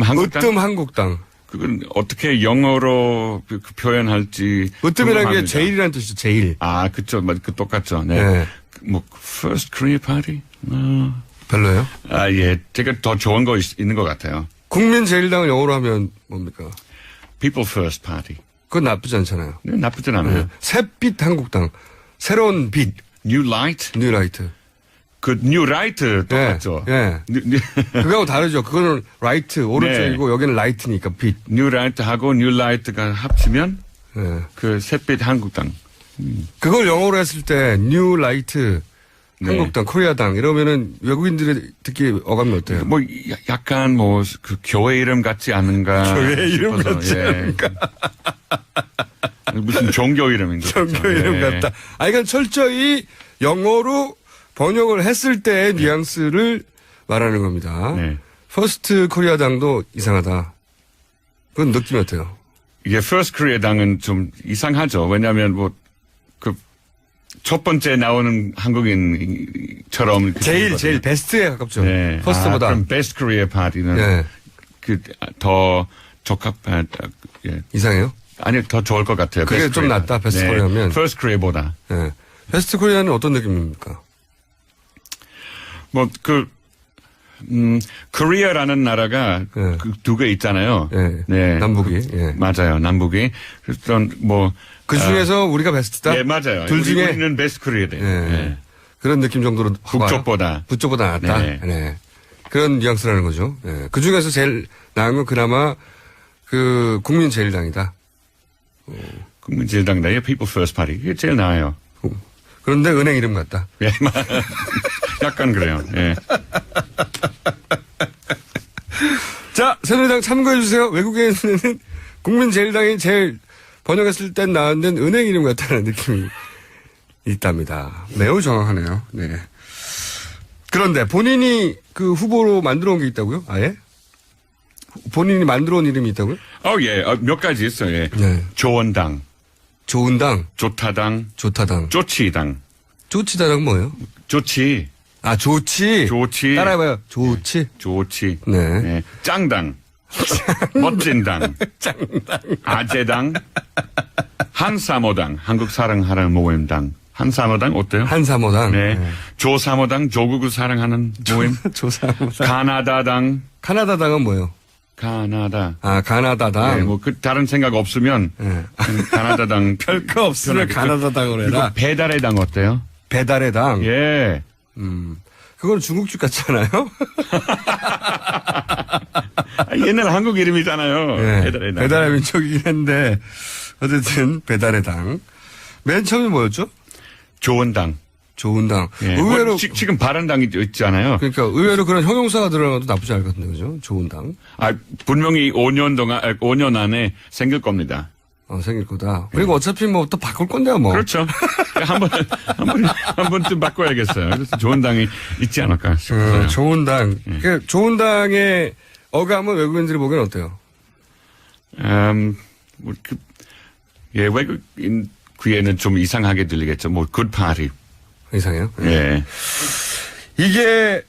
한국당. 으뜸 한국당. 그건 어떻게 영어로 그 표현할지. 으뜸이라는 게 궁금합니다. 제일이라는 뜻이죠. 제일. 아, 그쵸. 그 똑같죠. 네. 네. 뭐, First Korea Party? 별로예요? 예. 제가 더 좋은 거 있는 것 같아요. 국민제일당을 영어로 하면 뭡니까? People First Party. 그건 나쁘지 않잖아요. 네, 나쁘진 않아요. 새빛 한국당. 새로운 빛. New Light? 뉴라이트. 그 New Right 똑같죠. 예. 그거하고 다르죠. 그거는 라이트, 오른쪽이고 네. 여기는 라이트니까 빛. New Right하고 New Light가 합치면 예. 그 샛빛 한국당. 그걸 영어로 했을 때 뉴 라이트 네. 한국당, 코리아당 이러면은 외국인들이 듣기 어감이 어때요? 뭐 약간 뭐 그 교회 이름 같지 않은가 교회 이름 싶어서. 같지 않은가. 무슨 종교 이름인가. 종교 이름 같다. 이건 철저히 영어로 번역을 했을 때의 뉘앙스를 말하는 겁니다. 네. 퍼스트 코리아당도 이상하다. 그건 느낌이 어때요? 이게 First Korea 당은 좀 이상하죠. 왜냐하면 뭐 그 첫 번째 나오는 한국인처럼 제일 베스트에 가깝죠. 네. 퍼스트보다. 그럼 Best Korea Party는 네. 그 더 적합한 예. 이상해요? 아니 더 좋을 것 같아요. 그게 Best 좀 Korea. 낫다, Best Korea면. First Korea보다. 네. 베스트 코리아는 어떤 느낌입니까? 뭐 코리아라는 나라가 네. 그 두 개 있잖아요. 네. 남북이. 예. 맞아요. 남북이. 그래서 뭐 그 중에서 우리가 베스트다? 네, 맞아요. 둘 중에 우리는 베스트 코리아다. 네. 그런 느낌 정도로 북쪽보다. 북쪽보다 낫다. 네. 네. 그런 뉘앙스라는 거죠. 네. 그 중에서 제일 나은 건 그나마 그 국민제일당이다. 국민제일당 내의 People First Party. 이게 제일 나아요. 그런데 은행 이름 같다. 예, 약간 그래요. 예. 자, 새누리당 참고해 주세요. 외국에는 국민제일당이 제일 번역했을 땐 나은 은행 이름 같다는 느낌이 있답니다. 매우 정확하네요. 네. 그런데 본인이 그 후보로 만들어 온 게 있다고요? 아예? 본인이 만들어 온 이름이 있다고요? 예. 몇 가지 있어요. 예. 네. 조원당, 좋은 당, 좋다당, 좋다당. 좋치당. 좋치다당 뭐예요? 좋지. 아, 좋지. 좋지. 따라해봐요. 좋지. 좋지. 네. 예. 짱당. 멋진당. 아재당. 한사모당. 한국 사랑하는 모임당. 한사모당 어때요? 한사모당. 네. 조사모당. 조국을 사랑하는 모임. 조사모당. 가나다당. 카나다당은 뭐예요? 가나다. 가나다당. 네, 뭐, 다른 생각 없으면, 네. 가나다당. 별거 없으면 가나다당으로 해라. 배달의 당 어때요? 배달의 당. 예. 그건 중국집 같잖아요? 옛날 한국 이름이잖아요. 네. 배달의 당. 배달의 민족이긴 한데, 어쨌든 배달의 당. 맨 처음이 뭐였죠? 좋은 당. 좋은 당. 예. 의외로. 지금 바른 당이 있잖아요. 그러니까 의외로 그런 형용사가 들어가는 것도 나쁘지 않을 것 같은데, 그죠? 좋은 당. 분명히 5년 안에 생길 겁니다. 생길 거다. 그리고 어차피 뭐 또 바꿀 건데요, 뭐. 그렇죠. 한 번쯤 바꿔야겠어요. 그래서 좋은 당이 있지 않을까 싶어요. 좋은 당. 그러니까 좋은 당의 어감은 외국인들이 보기엔 어때요? 외국인 귀에는 좀 이상하게 들리겠죠. 뭐, good party. 이상해요? 예. 이게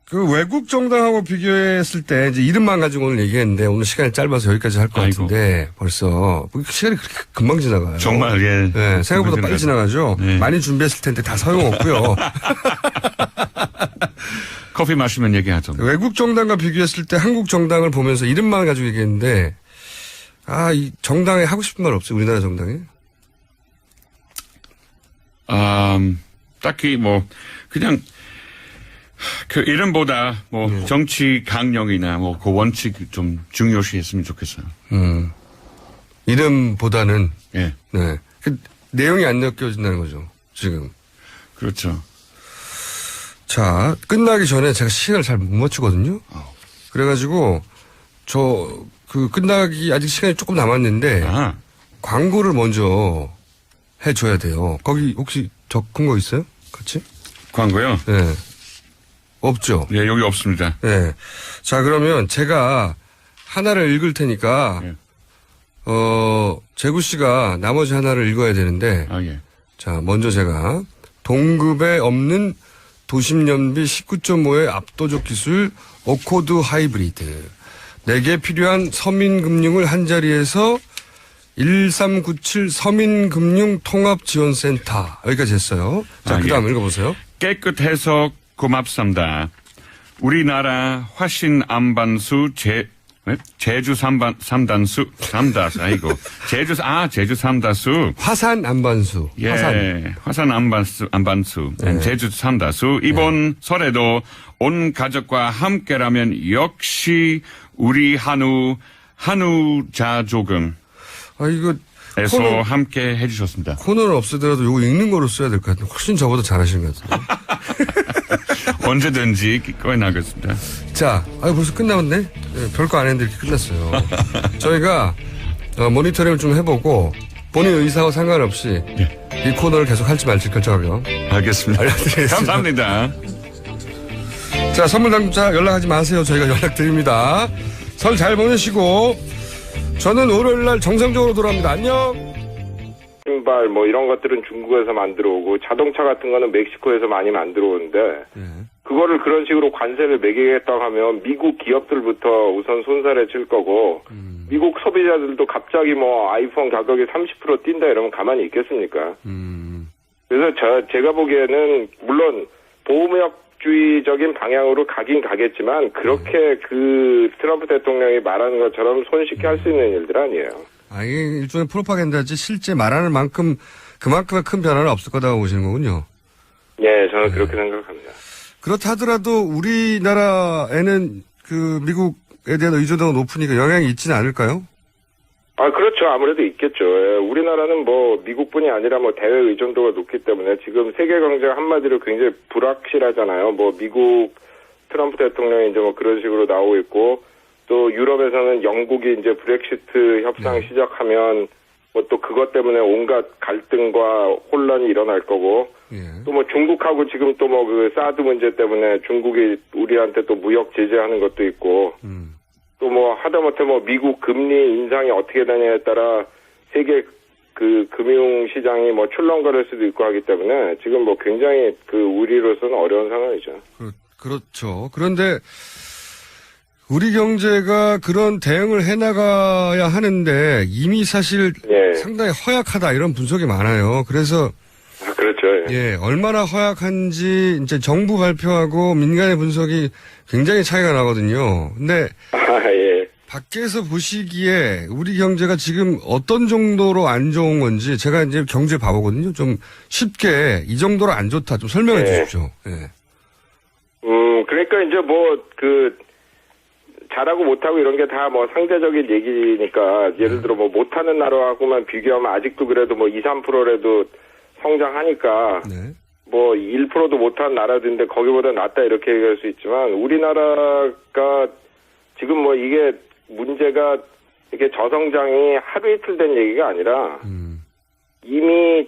그 외국 정당하고 비교했을 때 이제 이름만 가지고 오늘 얘기했는데 오늘 시간이 짧아서 여기까지 할 것 같은데 벌써 시간이 그렇게 금방 지나가요. 정말, 예. 네, 생각보다 빨리 지나가죠. 네. 많이 준비했을 텐데 다 소용없고요. 커피 마시면 얘기하죠. 외국 정당과 비교했을 때 한국 정당을 보면서 이름만 가지고 얘기했는데 이 정당에 하고 싶은 말 없어요? 우리나라 정당에? 딱히 뭐 그냥 그 이름보다 뭐 정치 강령이나 뭐 그 원칙 좀 중요시했으면 좋겠어요. 이름보다는 예. 네. 그 내용이 안 느껴진다는 거죠. 지금. 그렇죠. 자, 끝나기 전에 제가 시간을 잘 못 맞추거든요. 그래가지고 끝나기 아직 시간이 조금 남았는데 광고를 먼저 해줘야 돼요. 거기 혹시 적은 거 있어요? 같이? 광고요? 네. 없죠? 예, 여기 없습니다. 네. 자, 그러면 제가 하나를 읽을 테니까, 예. 재구 씨가 나머지 하나를 읽어야 되는데, 예. 자, 먼저 제가 동급에 없는 도심연비 19.5의 압도적 기술 어코드 하이브리드. 내게 필요한 서민금융을 한자리에서 1397 서민금융통합지원센터. 여기까지 했어요. 자, 그 다음 읽어보세요. 깨끗해서 고맙습니다. 우리나라 화신 안반수 제주 삼단수 제주 삼다수 화산 안반수. 예, 화산 안반수 네. 제주 삼다수 이번 설에도 온 가족과 함께라면 역시 우리 한우자조금 이거 에서 함께 해주셨습니다. 코너는 없으더라도 이거 읽는 거로 써야 될 것 같아요. 훨씬 저보다 잘하시는 것 같아요. 언제든지 꺼내나겠습니다. 자, 벌써 끝나왔네? 네, 별거 안 했는데 이렇게 끝났어요. 저희가 모니터링을 좀 해보고 본인 의사와 상관없이 이 코너를 계속 할지 말지 결정하고요. 알겠습니다. 알려드리겠습니다. 감사합니다. 자, 선물 당첨자 연락하지 마세요. 저희가 연락드립니다. 설 잘 보내시고 저는 월요일날 정상적으로 돌아옵니다. 안녕. 신발 뭐 이런 것들은 중국에서 만들어 오고 자동차 같은 거는 멕시코에서 많이 만들어 오는데 그거를 그런 식으로 관세를 매기겠다고 하면 미국 기업들부터 우선 손살에 칠 거고 미국 소비자들도 갑자기 뭐 아이폰 가격이 30% 뛴다 이러면 가만히 있겠습니까? 그래서 제가 보기에는 물론 보호무역주의적인 방향으로 가긴 가겠지만 그렇게 그 트럼프 대통령이 말하는 것처럼 손쉽게 할 수 있는 일들 아니에요. 이게 일종의 프로파간다지 실제 말하는 그만큼의 큰 변화는 없을 거다고 보시는 거군요. 예, 저는 그렇게 생각합니다. 그렇다 하더라도 우리나라에는 그 미국에 대한 의존도가 높으니까 영향이 있지는 않을까요? 그렇죠. 아무래도 있겠죠. 예, 우리나라는 뭐 미국뿐이 아니라 뭐 대외 의존도가 높기 때문에 지금 세계 경제가 한마디로 굉장히 불확실하잖아요. 뭐 미국 트럼프 대통령이 이제 뭐 그런 식으로 나오고 있고 또 유럽에서는 영국이 이제 브렉시트 협상 시작하면 뭐 또 그것 때문에 온갖 갈등과 혼란이 일어날 거고 또 뭐 중국하고 지금 또 뭐 그 사드 문제 때문에 중국이 우리한테 또 무역 제재하는 것도 있고 또 뭐 하다못해 뭐 미국 금리 인상이 어떻게 되냐에 따라 세계 그 금융 시장이 뭐 출렁거릴 수도 있고 하기 때문에 지금 뭐 굉장히 그 우리로서는 어려운 상황이죠. 그렇죠. 그런데 우리 경제가 그런 대응을 해나가야 하는데 이미 사실 상당히 허약하다 이런 분석이 많아요. 그래서 그렇죠. 예, 얼마나 허약한지 이제 정부 발표하고 민간의 분석이 굉장히 차이가 나거든요. 근데 밖에서 보시기에 우리 경제가 지금 어떤 정도로 안 좋은 건지 제가 이제 경제 바보거든요. 좀 쉽게 이 정도로 안 좋다 좀 설명해 주십시오. 네. 그러니까 이제 뭐 잘하고 못하고 이런 게 다 뭐 상대적인 얘기니까 예를 들어 뭐 못하는 나라하고만 비교하면 아직도 그래도 뭐 2, 3%라도 성장하니까 네. 뭐 1%도 못한 나라들인데 거기보다 낫다 이렇게 얘기할 수 있지만 우리나라가 지금 뭐 이게 문제가 이게 저성장이 하루 이틀 된 얘기가 아니라 이미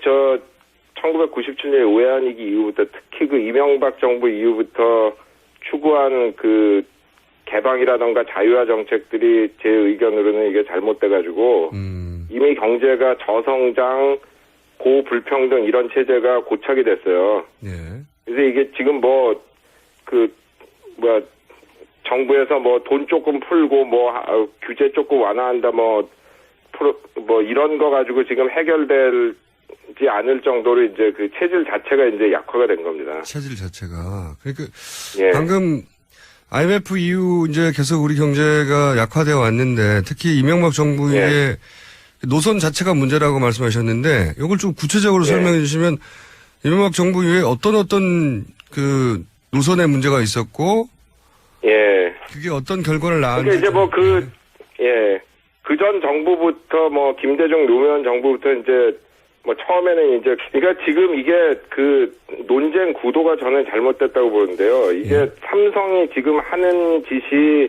1997년 외환위기 이후부터 특히 그 이명박 정부 이후부터 추구한 그 개방이라던가 자유화 정책들이 제 의견으로는 이게 잘못돼가지고 이미 경제가 저성장, 고불평등 이런 체제가 고착이 됐어요. 네. 그래서 이게 지금 정부에서 뭐 돈 조금 풀고 규제 조금 완화한다 이런 거 가지고 지금 해결되지 않을 정도로 이제 그 체질 자체가 이제 약화가 된 겁니다. 체질 자체가. 그러니까 예. 방금 IMF 이후 이제 계속 우리 경제가 약화되어 왔는데 특히 이명박 정부의 노선 자체가 문제라고 말씀하셨는데 이걸 좀 구체적으로 설명해 주시면 이명박 정부 이후에 어떤 그 노선에 문제가 있었고 예. 그게 어떤 결과를 낳았는지. 그러니까 이제 그전 정부부터 김대중 노무현 정부부터 이제 처음에는 이제 그러니까 지금 이게 그 논쟁 구도가 저는 잘못됐다고 보는데요. 이게 삼성이 지금 하는 짓이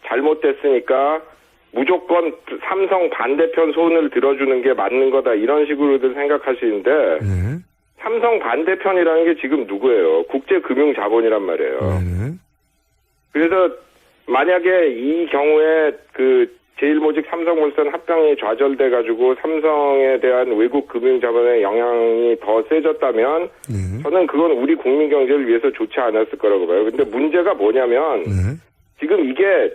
잘못됐으니까 무조건 삼성 반대편 손을 들어주는 게 맞는 거다 이런 식으로들 생각하시는데 삼성 반대편이라는 게 지금 누구예요? 국제금융자본이란 말이에요. 그래서 만약에 이 경우에 그 제일모직 삼성물산 합병이 좌절돼가지고 삼성에 대한 외국 금융자본의 영향이 더 세졌다면 저는 그건 우리 국민 경제를 위해서 좋지 않았을 거라고 봐요. 근데 문제가 뭐냐면 지금 이게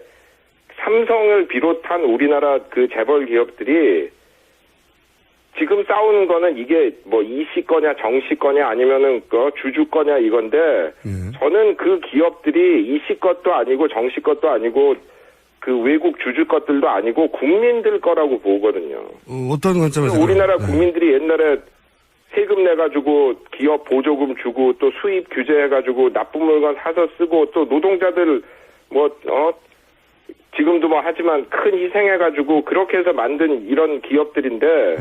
삼성을 비롯한 우리나라 그 재벌 기업들이 지금 싸우는 거는 이게 뭐 이씨 거냐 정씨 거냐 아니면은 주주 거냐 이건데 저는 그 기업들이 이씨 것도 아니고 정씨 것도 아니고 그 외국 주주 것들도 아니고 국민들 거라고 보거든요. 어떤 관점에서? 우리나라 국민들이 옛날에 세금 내가지고 기업 보조금 주고 또 수입 규제해가지고 나쁜 물건 사서 쓰고 또 노동자들 지금도 하지만 큰 희생해가지고 그렇게 해서 만든 이런 기업들인데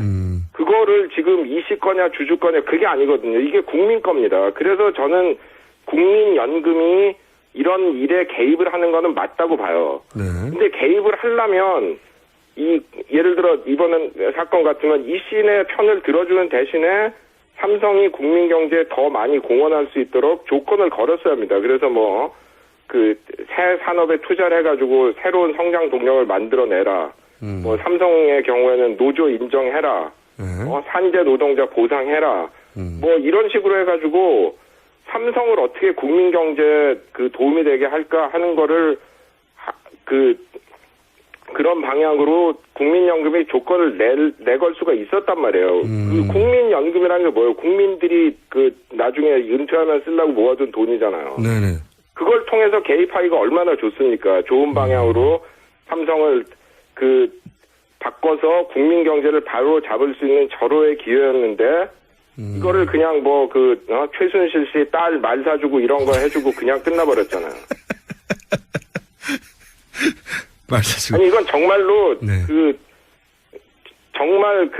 그거를 지금 이씨 거냐 주주 거냐 그게 아니거든요. 이게 국민 겁니다. 그래서 저는 국민연금이 이런 일에 개입을 하는 거는 맞다고 봐요. 근데 개입을 하려면 예를 들어 이번 사건 같으면 이씨네 편을 들어주는 대신에 삼성이 국민 경제에 더 많이 공헌할 수 있도록 조건을 걸었어야 합니다. 그래서 새 산업에 투자를 해가지고 새로운 성장 동력을 만들어내라. 삼성의 경우에는 노조 인정해라. 산재 노동자 보상해라. 이런 식으로 해가지고 삼성을 어떻게 국민 경제에 도움이 되게 할까 하는 거를 그런 방향으로 국민연금이 조건을 내걸 수가 있었단 말이에요. 그 국민연금이라는 게 뭐예요? 국민들이 나중에 은퇴하면 쓰려고 모아둔 돈이잖아요. 네네. 그걸 통해서 개입하기가 얼마나 좋습니까? 좋은 방향으로 삼성을 바꿔서 국민 경제를 바로 잡을 수 있는 절호의 기회였는데 이거를 그냥 최순실 씨 딸 말 사주고 이런 거 해주고 그냥 끝나버렸잖아요. 말 사주고. 아니 이건 정말로 정말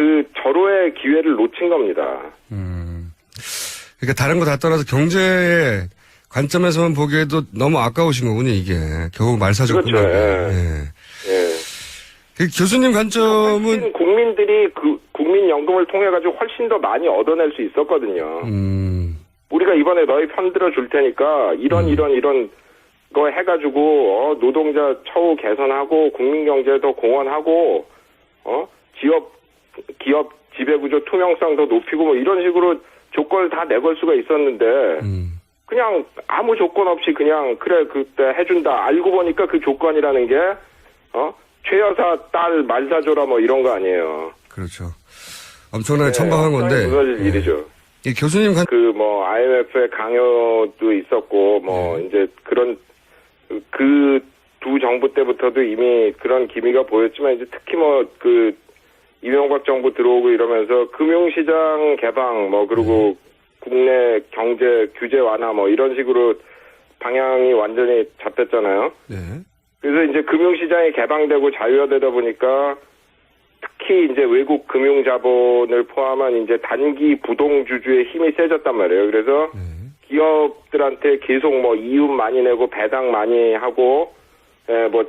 절호의 기회를 놓친 겁니다. 그러니까 다른 거 다 떠나서 경제의 관점에서만 보기에도 너무 아까우신 거군요, 이게. 결국 말 사주고 그렇죠. 그 교수님 관점은 국민들이 국민연금을 통해 가지고 훨씬 더 많이 얻어낼 수 있었거든요. 우리가 이번에 너희 편 들어 줄 테니까 이런 거 해가지고 노동자 처우 개선하고 국민 경제에 더 공헌하고 기업 지배구조 투명성 더 높이고 이런 식으로 조건을 다 내걸 수가 있었는데 그냥 아무 조건 없이 그냥 그때 해준다. 알고 보니까 그 조건이라는 게 최 여사 딸 말 사줘라 이런 거 아니에요. 그렇죠. 엄청나게 천박한 건데. 무너질 일이죠. 이 교수님 IMF의 강요도 있었고 이제 그런 두 정부 때부터도 이미 그런 기미가 보였지만 이제 특히 이명박 정부 들어오고 이러면서 금융시장 개방 그리고 국내 경제 규제 완화 이런 식으로 방향이 완전히 잡혔잖아요. 네. 그래서 이제 금융시장이 개방되고 자유화되다 보니까 특히 이제 외국 금융자본을 포함한 이제 단기 부동주주의 힘이 세졌단 말이에요. 그래서 기업들한테 계속 이윤 많이 내고 배당 많이 하고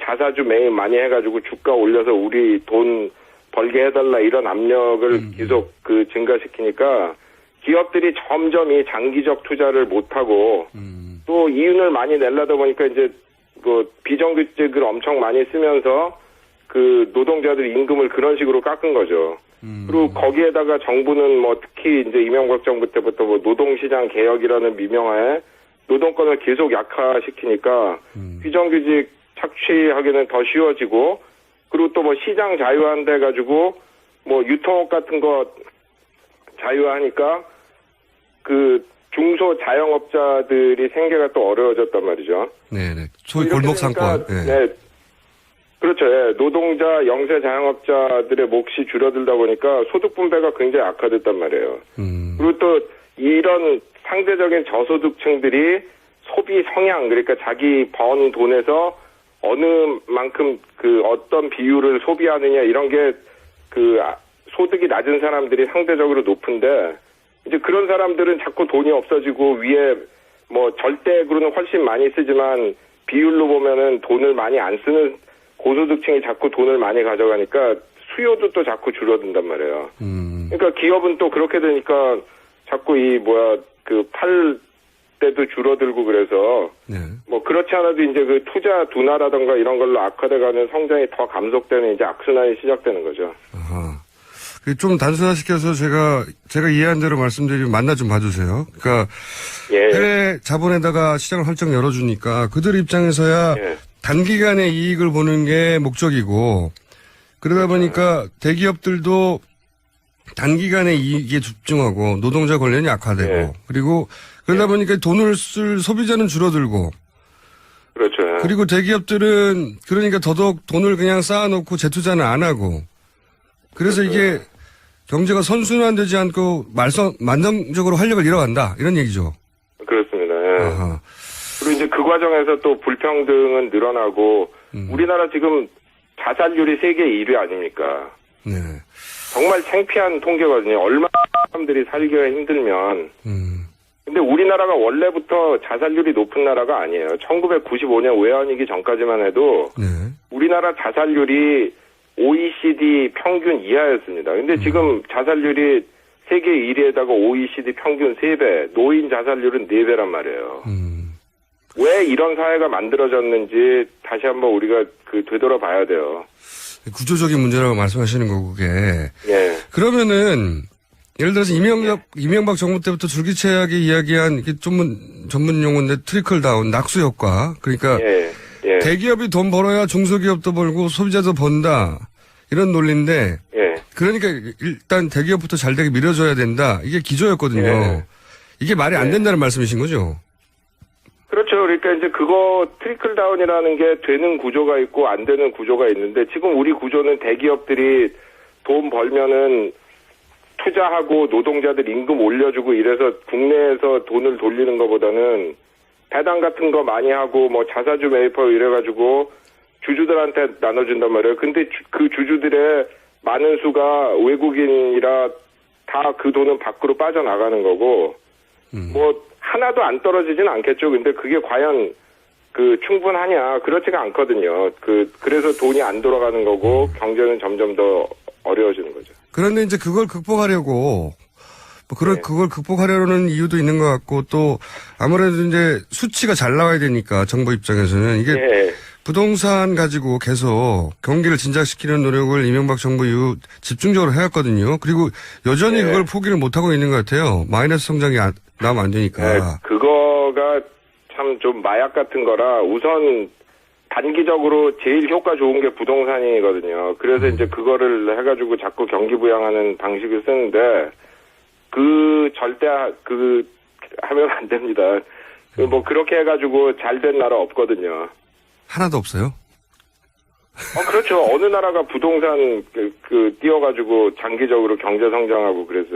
자사주 매입 많이 해가지고 주가 올려서 우리 돈 벌게 해달라 이런 압력을 계속 증가시키니까 기업들이 점점 이 장기적 투자를 못하고 또 이윤을 많이 내려다 보니까 이제 비정규직을 엄청 많이 쓰면서 노동자들 임금을 그런 식으로 깎은 거죠. 그리고 거기에다가 정부는 특히 이제 이명박 정부 때부터 노동시장 개혁이라는 미명하에 노동권을 계속 약화시키니까 비정규직 착취하기는 더 쉬워지고 그리고 또 시장 자유화한다 해가지고 유통업 같은 거 자유화하니까 중소 자영업자들이 생계가 또 어려워졌단 말이죠. 네네. 소위 골목상권. 네. 그렇죠. 예. 노동자, 영세 자영업자들의 몫이 줄어들다 보니까 소득 분배가 굉장히 악화됐단 말이에요. 그리고 또 이런 상대적인 저소득층들이 소비 성향, 그러니까 자기 번 돈에서 어느 만큼 어떤 비율을 소비하느냐 이런 게 소득이 낮은 사람들이 상대적으로 높은데 이제 그런 사람들은 자꾸 돈이 없어지고 위에 절대액으로는 훨씬 많이 쓰지만 비율로 보면은 돈을 많이 안 쓰는 고소득층이 자꾸 돈을 많이 가져가니까 수요도 또 자꾸 줄어든단 말이에요. 그러니까 기업은 또 그렇게 되니까 자꾸 팔 때도 줄어들고 그래서 네. 그렇지 않아도 이제 투자 둔화라든가 이런 걸로 악화돼가는 성장이 더 감속되는 이제 악순환이 시작되는 거죠. 아하. 좀 단순화시켜서 제가 이해한 대로 말씀드리면 만나 좀 봐주세요. 그러니까 해외 자본에다가 시장을 활짝 열어주니까 그들 입장에서야 단기간의 이익을 보는 게 목적이고 그러다 보니까 대기업들도 단기간의 이익에 집중하고 노동자 권리는 약화되고 그리고 그러다 보니까 돈을 쓸 소비자는 줄어들고 그렇죠. 그리고 대기업들은 그러니까 더더욱 돈을 그냥 쌓아놓고 재투자는 안 하고 그래서 이게 경제가 선순환되지 않고 만성적으로 활력을 잃어간다 이런 얘기죠. 그렇습니다. 예. 아하. 그리고 이제 그 과정에서 또 불평등은 늘어나고 우리나라 지금 자살률이 세계 1위 아닙니까? 네. 정말 창피한 통계거든요. 얼마나 사람들이 살기가 힘들면. 근데 우리나라가 원래부터 자살률이 높은 나라가 아니에요. 1995년 외환위기 전까지만 해도 우리나라 자살률이 OECD 평균 이하였습니다. 근데 지금 자살률이 세계 1위에다가 OECD 평균 3배, 노인 자살률은 4배란 말이에요. 왜 이런 사회가 만들어졌는지 다시 한번 우리가 되돌아봐야 돼요. 구조적인 문제라고 말씀하시는 거고 그게. 예. 그러면은 예를 들어서 이명박 정부 때부터 줄기차게 이야기한 이게 전문 용어인데 트리클 다운 낙수 효과. 그러니까 대기업이 돈 벌어야 중소기업도 벌고 소비자도 번다. 이런 논리인데 그러니까 일단 대기업부터 잘 되게 밀어줘야 된다. 이게 기조였거든요. 이게 말이 안 된다는 말씀이신 거죠? 그렇죠. 그러니까 이제 트리클 다운이라는 게 되는 구조가 있고 안 되는 구조가 있는데 지금 우리 구조는 대기업들이 돈 벌면은 투자하고 노동자들 임금 올려주고 이래서 국내에서 돈을 돌리는 것보다는 배당 같은 거 많이 하고 자사주 매입하고 이래가지고 주주들한테 나눠준단 말이에요. 근데 그 주주들의 많은 수가 외국인이라 다 그 돈은 밖으로 빠져나가는 거고 하나도 안 떨어지진 않겠죠. 근데 그게 과연 충분하냐? 그렇지가 않거든요. 그래서 돈이 안 돌아가는 거고 경제는 점점 더 어려워지는 거죠. 그런데 이제 그걸 극복하려고 그걸 극복하려는 이유도 있는 것 같고 또 아무래도 이제 수치가 잘 나와야 되니까 정부 입장에서는 이게 부동산 가지고 계속 경기를 진작시키는 노력을 이명박 정부 이후 집중적으로 해왔거든요. 그리고 여전히 그걸 포기를 못하고 있는 것 같아요. 마이너스 성장이 나면 안 되니까. 그거가 참 좀 마약 같은 거라 우선 단기적으로 제일 효과 좋은 게 부동산이거든요. 그래서 이제 그거를 해가지고 자꾸 경기 부양하는 방식을 쓰는데 절대 하면 안 됩니다. 그렇게 해가지고 잘 된 나라 없거든요. 하나도 없어요? 그렇죠. 어느 나라가 부동산 띄워가지고 장기적으로 경제 성장하고 그래서.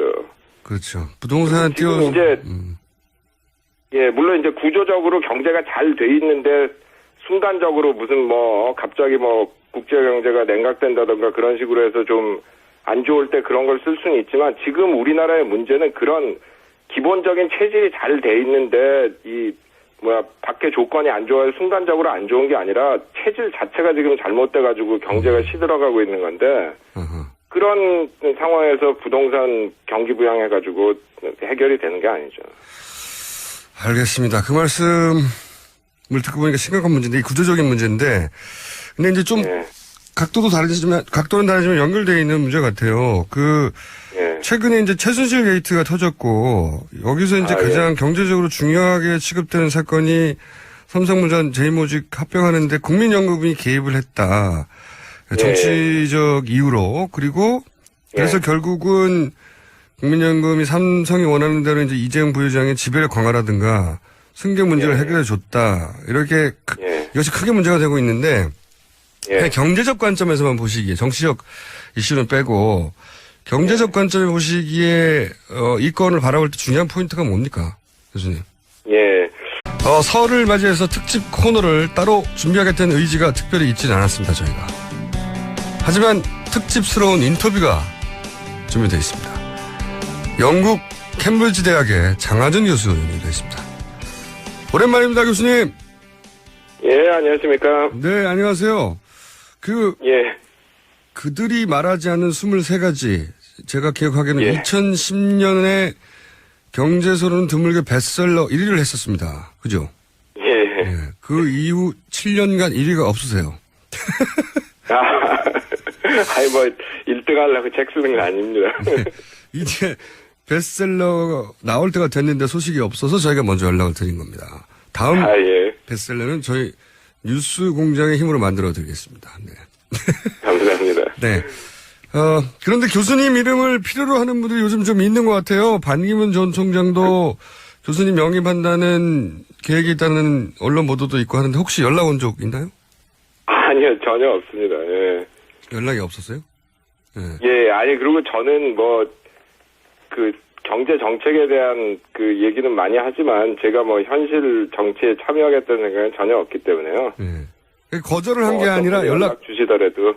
그렇죠. 부동산 띄워. 이제 물론 이제 구조적으로 경제가 잘 돼 있는데 순간적으로 무슨 갑자기 국제 경제가 냉각된다던가 그런 식으로 해서 좀 안 좋을 때 그런 걸 쓸 수는 있지만 지금 우리나라의 문제는 그런 기본적인 체질이 잘 돼 있는데 밖에 조건이 안 좋아요. 순간적으로 안 좋은 게 아니라 체질 자체가 지금 잘못돼가지고 경제가 시들어가고 있는 건데 그런 상황에서 부동산 경기 부양해가지고 해결이 되는 게 아니죠. 알겠습니다. 그 말씀을 듣고 보니까 심각한 문제인데, 이 구조적인 문제인데, 근데 이제 좀 각도는 다르지만 연결되어 있는 문제 같아요. 최근에 이제 최순실 게이트가 터졌고, 여기서 이제 가장 경제적으로 중요하게 취급되는 사건이 삼성물산 제2모직 합병하는데 국민연금이 개입을 했다. 정치적 이유로. 그리고 그래서 결국은 국민연금이 삼성이 원하는 대로 이제 이재용 부회장의 지배를 강화라든가 승계 문제를 해결해 줬다. 이렇게 이것이 크게 문제가 되고 있는데 경제적 관점에서만 보시기에 정치적 이슈는 빼고 경제적 관점에 보시기에 이 건을 바라볼 때 중요한 포인트가 뭡니까, 교수님? 설을 맞이해서 특집 코너를 따로 준비하겠다는 의지가 특별히 있지는 않았습니다, 저희가. 하지만 특집스러운 인터뷰가 준비되어 있습니다. 영국 캠브리지 대학의 장하준 교수 연결되어 있습니다. 오랜만입니다, 교수님. 안녕하십니까. 네, 안녕하세요. 그들이 말하지 않는 23가지, 제가 기억하기에는 2010년에 경제소는 드물게 베스트셀러 1위를 했었습니다. 그죠? 그 이후 7년간 1위가 없으세요. 1등 하려고 책 쓰는 건 아닙니다. 이제 베스트셀러 나올 때가 됐는데 소식이 없어서 저희가 먼저 연락을 드린 겁니다. 다음 베스트셀러는 저희 뉴스 공장의 힘으로 만들어 드리겠습니다. 네. 감사합니다. 네. 그런데 교수님 이름을 필요로 하는 분들이 요즘 좀 있는 것 같아요. 반기문 전 총장도 교수님 영입한다는 계획이 있다는 언론 보도도 있고 하는데 혹시 연락 온 적 있나요? 아니요, 전혀 없습니다. 연락이 없었어요? 그리고 저는 경제 정책에 대한 얘기는 많이 하지만 제가 현실 정치에 참여하겠다는 생각은 전혀 없기 때문에요. 거절을 한 게 아니라 연락 주시더라도.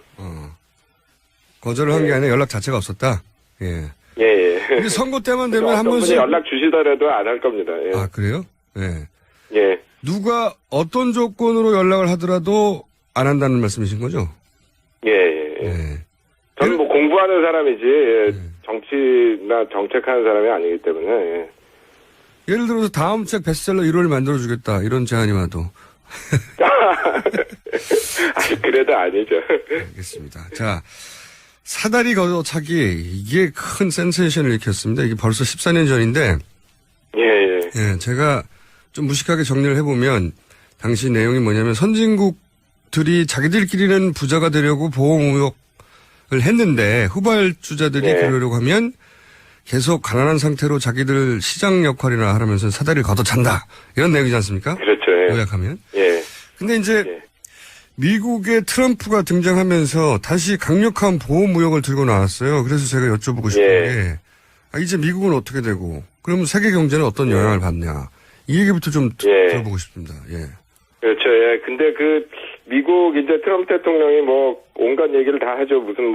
거절을 한 게 아니라 연락 자체가 없었다? 근데 선거 때만 되면 한 번씩. 연락 주시더라도 안 할 겁니다. 아, 그래요? 누가 어떤 조건으로 연락을 하더라도 안 한다는 말씀이신 거죠? 저는 공부하는 사람이지, 정치나 정책하는 사람이 아니기 때문에. 예를 들어서 다음 책 베스트셀러 1호를 만들어주겠다, 이런 제안이 와도. 그래도 아니죠. 알겠습니다. 자, 사다리 걷어차기, 이게 큰 센세이션을 일으켰습니다. 이게 벌써 14년 전인데. 제가 좀 무식하게 정리를 해보면, 당시 내용이 뭐냐면, 선진국들이 자기들끼리는 부자가 되려고 보호무역을 했는데, 후발주자들이 그러려고 하면, 계속 가난한 상태로 자기들 시장 역할이나 하면서 사다리를 걷어찬다. 이런 내용이지 않습니까? 그렇죠. 요약하면. 근데 이제 미국의 트럼프가 등장하면서 다시 강력한 보호무역을 들고 나왔어요. 그래서 제가 여쭤보고 싶은 게, 이제 미국은 어떻게 되고, 그러면 세계 경제는 어떤 영향을 받냐. 이 얘기부터 좀 들어보고 싶습니다. 그렇죠. 근데 미국 이제 트럼프 대통령이 온갖 얘기를 다 하죠. 무슨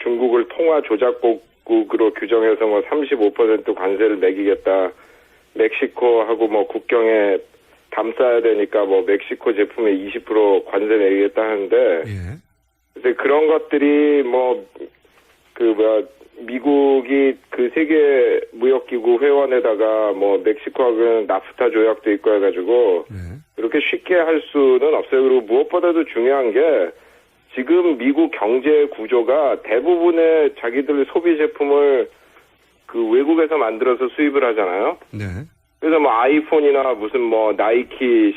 중국을 통화 조작국으로 규정해서 35% 관세를 매기겠다. 멕시코하고 국경에 담싸야 되니까 멕시코 제품에 20% 관세 내리겠다 하는데. 근데 그런 것들이 미국이 세계 무역기구 회원에다가 멕시코하고는 나프타 조약도 있고 해가지고 그렇게 쉽게 할 수는 없어요. 그리고 무엇보다도 중요한 게 지금 미국 경제 구조가 대부분의 자기들 소비 제품을 외국에서 만들어서 수입을 하잖아요. 그래서 아이폰이나 무슨 나이키